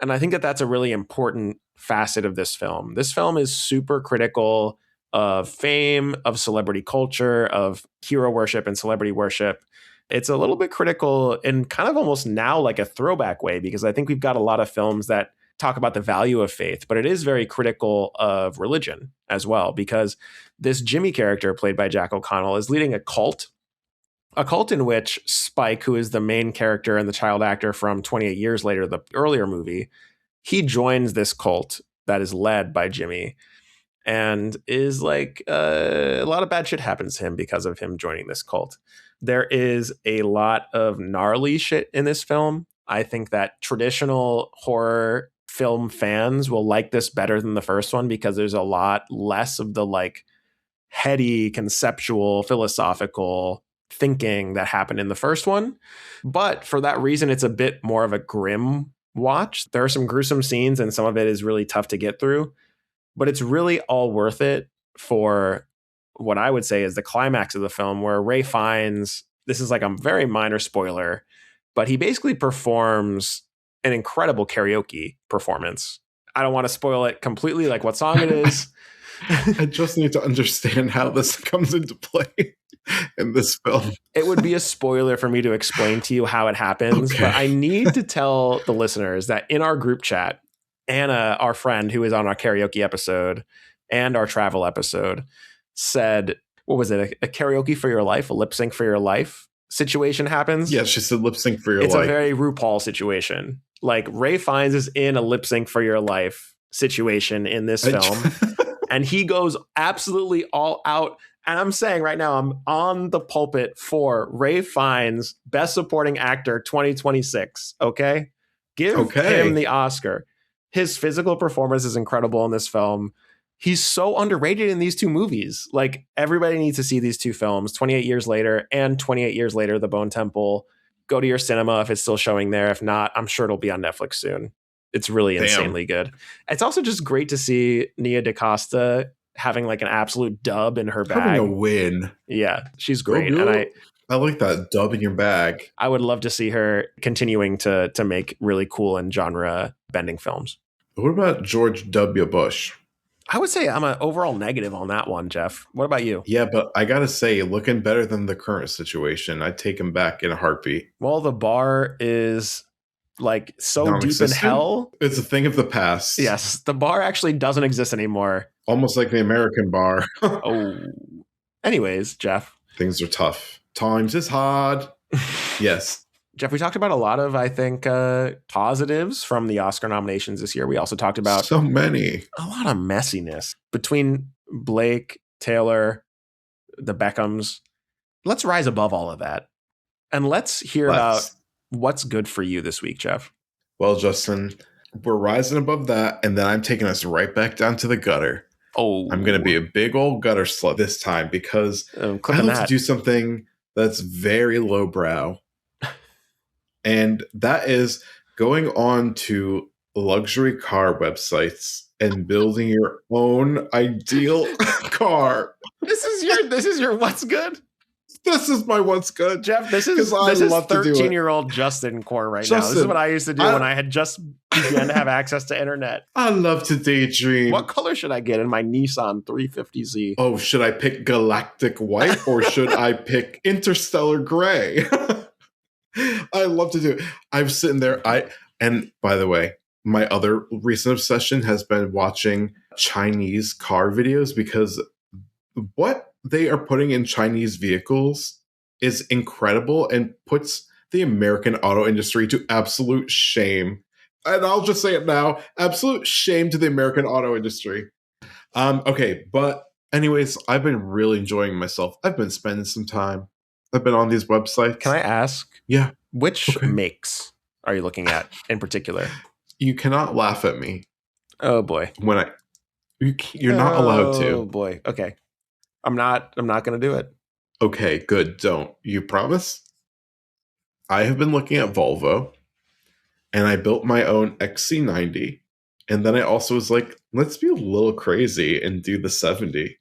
And I think that that's a really important facet of this film. This film is super critical of fame, of celebrity culture, of hero worship and celebrity worship. It's a little bit critical in kind of almost now like a throwback way, because I think we've got a lot of films that talk about the value of faith, but it is very critical of religion as well, because this Jimmy character played by Jack O'Connell is leading a cult in which Spike, who is the main character and the child actor from 28 Years Later, the earlier movie, he joins this cult that is led by Jimmy. and is like a lot of bad shit happens to him because of him joining this cult. There is a lot of gnarly shit in this film. I think that traditional horror film fans will like this better than the first one because there's a lot less of the like heady, conceptual, philosophical thinking that happened in the first one. But for that reason, it's a bit more of a grim watch. There are some gruesome scenes and some of it is really tough to get through, but it's really all worth it for what I would say is the climax of the film, where Ray Fiennes, this is like a very minor spoiler, but he basically performs an incredible karaoke performance. I don't want to spoil it completely, like what song it is. I just need to understand how this comes into play in this film. It would be a spoiler for me to explain to you how it happens, but I need to tell the listeners that in our group chat, Anna, our friend who is on our karaoke episode and our travel episode, said, what was it? A karaoke for your life, a lip sync for your life situation happens. Yeah, she said lip sync for your life. It's a very RuPaul situation. Like Ray Fiennes is in a lip sync for your life situation in this film. And he goes absolutely all out. And I'm saying right now, I'm on the pulpit for Ray Fiennes, Best Supporting Actor 2026. Okay? Give him the Oscar. His physical performance is incredible in this film. He's so underrated in these two movies. Like, everybody needs to see these two films, 28 Years Later and 28 Years Later, The Bone Temple. Go to your cinema if it's still showing there. If not, I'm sure it'll be on Netflix soon. It's really insanely good. It's also just great to see Nia DaCosta having like an absolute dub in her bag. Having a win. Yeah, she's great. Go. And I like that dub in your bag. I would love to see her continuing to make really cool and genre bending films. What about George W. Bush? I would say I'm an overall negative on that one, Jeff. What about you? Yeah, but I got to say, looking better than the current situation. I'd take him back in a heartbeat. Well, the bar is like so deep in hell. It's a thing of the past. Yes, the bar actually doesn't exist anymore. Almost like the American bar. Oh. Anyways, Jeff. Things are tough. Times is hard. Yes. Jeff, we talked about a lot of, I think, positives from the Oscar nominations this year. We also talked about so many. A lot of messiness between Blake, Taylor, the Beckhams. Let's rise above all of that. And let's hear about what's good for you this week, Jeff. Well, Justin, we're rising above that, and then I'm taking us right back down to the gutter. Oh, I'm going to be a big old gutter slut this time because I have to do something that's very lowbrow. And that is going on to luxury car websites and building your own ideal car. This is your what's good? This is my what's good, Jeff. This is 13-year-old Justin core right now. This is what I used to do when I had just began to have access to internet. I love to daydream. What color should I get in my Nissan 350Z? Oh, should I pick galactic white or should I pick interstellar gray? I love to do it. I'm sitting there. And by the way, my other recent obsession has been watching Chinese car videos because what they are putting in Chinese vehicles is incredible and puts the American auto industry to absolute shame. And I'll just say it now, absolute shame to the American auto industry. Okay, but anyways, I've been really enjoying myself. I've been spending some time. I've been on these websites. Can I ask? Yeah. Which makes are you looking at in particular? You cannot laugh at me. Oh boy. You're not allowed to. Oh boy. Okay. I'm not going to do it. Okay, good. Don't. You promise? I have been looking at Volvo and I built my own XC90. And then I also was like, let's be a little crazy and do the 70.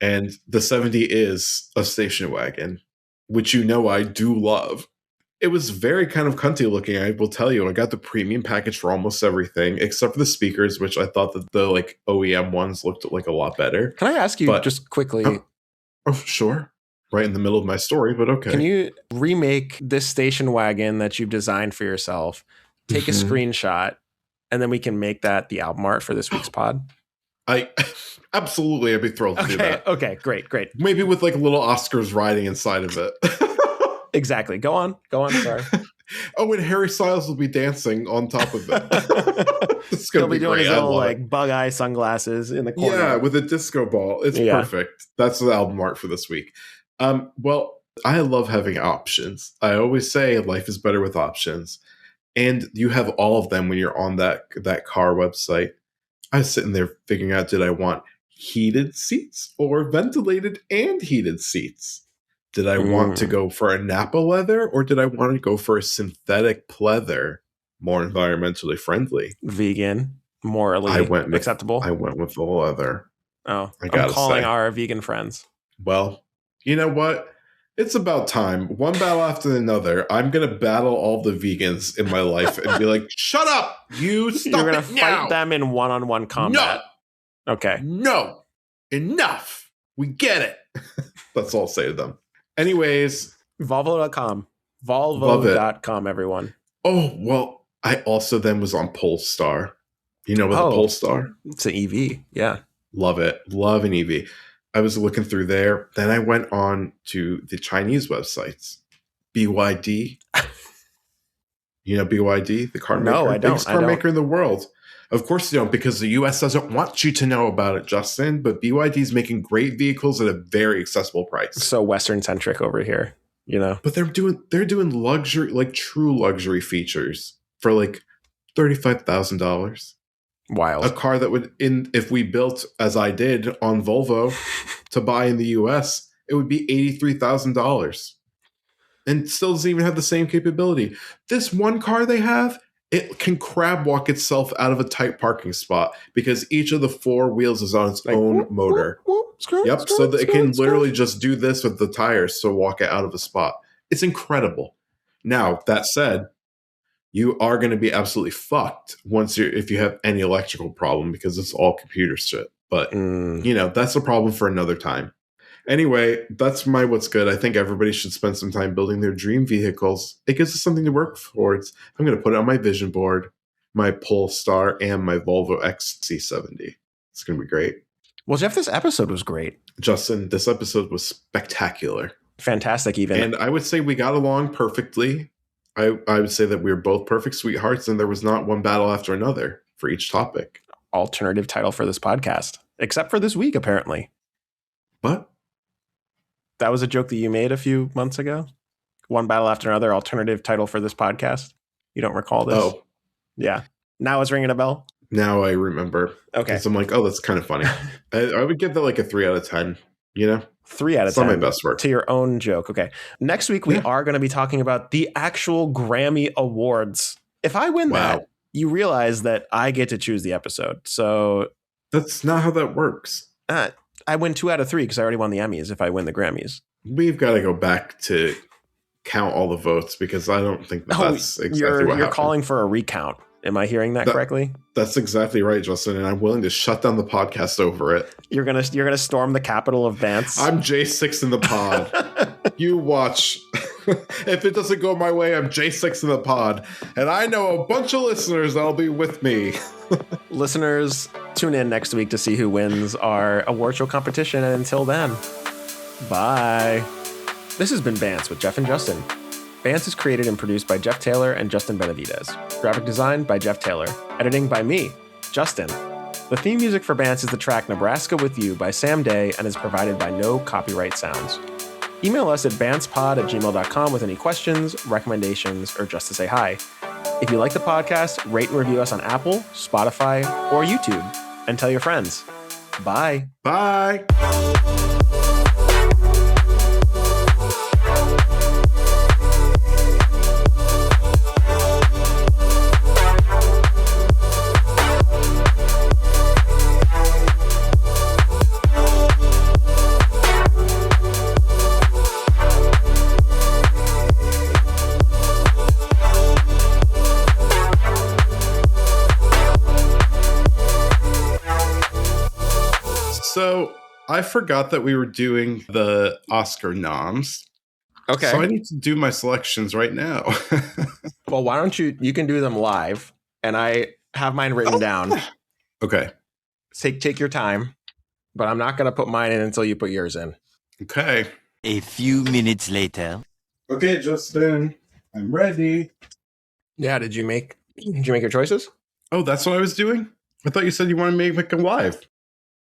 And the 70 is a station wagon, which you know I do love. It was very kind of cunty looking, I will tell you. I got the premium package for almost everything, except for the speakers, which I thought that the like OEM ones looked like a lot better. Can I ask you just quickly? Oh, sure. Right in the middle of my story, but okay. Can you remake this station wagon that you've designed for yourself, take a screenshot, and then we can make that the album art for this week's pod? Absolutely, I'd be thrilled to do that. Okay, great. Maybe with like little Oscars riding inside of it. Exactly. Go on. Sorry. Oh, and Harry Styles will be dancing on top of it. It's He'll gonna be doing great. his little like bug eye sunglasses in the corner. Yeah, with a disco ball. It's perfect. That's the album art for this week. Well, I love having options. I always say life is better with options. And you have all of them when you're on that car website. I was sitting there figuring out, did I want heated seats or ventilated and heated seats? Did I want to go for a Napa leather or did I want to go for a synthetic pleather, more environmentally friendly? Vegan, morally acceptable. I went with the leather. Oh, I'm calling our vegan friends. Well, you know what? It's about time. One battle after another. I'm going to battle all the vegans in my life and be like, shut up! You stop You're going to fight them in one-on-one combat. No. Okay. No. Enough. We get it. That's all I'll say to them. Anyways. Volvo.com. Volvo.com, everyone. Oh, well, I also then was on Polestar. You know about the Polestar? It's an EV. Yeah. Love it. Love an EV. I was looking through there. Then I went on to the Chinese websites. BYD. You know BYD, the car maker? No, I don't. Biggest car maker in the world. Of course you don't, because the U.S. doesn't want you to know about it, Justin. But BYD is making great vehicles at a very accessible price. So Western-centric over here, you know? But they're doing luxury, like true luxury features for like $35,000. Wild. A car that would, if we built, as I did on Volvo, to buy in the US, it would be $83,000. And still doesn't even have the same capability. This one car they have, it can crab walk itself out of a tight parking spot because each of the four wheels is on its own motor. Yep, so that it can literally just do this with the tires to walk it out of a spot. It's incredible. Now, that said, you are going to be absolutely fucked if you have any electrical problem because it's all computer shit. But, you know, that's a problem for another time. Anyway, that's my what's good. I think everybody should spend some time building their dream vehicles. It gives us something to work towards. I'm going to put it on my vision board, my Polestar, and my Volvo XC70. It's going to be great. Well, Geoff, this episode was great. Justin, this episode was spectacular. Fantastic, even. And I would say we got along perfectly. I would say that we were both perfect sweethearts, and there was not one battle after another for each topic. Alternative title for this podcast, except for this week, apparently. What? That was a joke that you made a few months ago. One battle after another, alternative title for this podcast. You don't recall this? Oh. Yeah. Now it's ringing a bell? Now I remember. Okay. So I'm like, oh, that's kind of funny. I would give that like a 3 out of 10, you know? 3 out of 10. It's not my best work. To your own joke. Okay. Next week, we are going to be talking about the actual Grammy Awards. If I win that, you realize that I get to choose the episode. So that's not how that works. I win 2 out of 3 because I already won the Emmys if I win the Grammys. We've got to go back to count all the votes because I don't think that's exactly what happened. You're calling for a recount. Am I hearing that correctly? That's exactly right, Justin, and I'm willing to shut down the podcast over it. You're gonna storm the capital of Bance. I'm J6 in the pod. You watch. If it doesn't go my way, I'm J6 in the pod, and I know a bunch of listeners that'll be with me. Listeners, tune in next week to see who wins our award show competition, and until then, bye. This has been Bance with Geoff and Justin. Bance is created and produced by Jeff Taylor and Justin Benavidez. Graphic design by Jeff Taylor. Editing by me, Justin. The theme music for Bance is the track Nebraska With You by Sam Day and is provided by No Copyright Sounds. Email us at bancepod@gmail.com with any questions, recommendations, or just to say hi. If you like the podcast, rate and review us on Apple, Spotify, or YouTube. And tell your friends. Bye. Bye. So I forgot that we were doing the Oscar noms. Okay. So I need to do my selections right now. Well, why don't you can do them live, and I have mine written down. Okay. Take your time, but I'm not going to put mine in until you put yours in. Okay. A few minutes later. Okay, Justin. I'm ready. Yeah, did you make your choices? Oh, that's what I was doing? I thought you said you wanted me to make them live.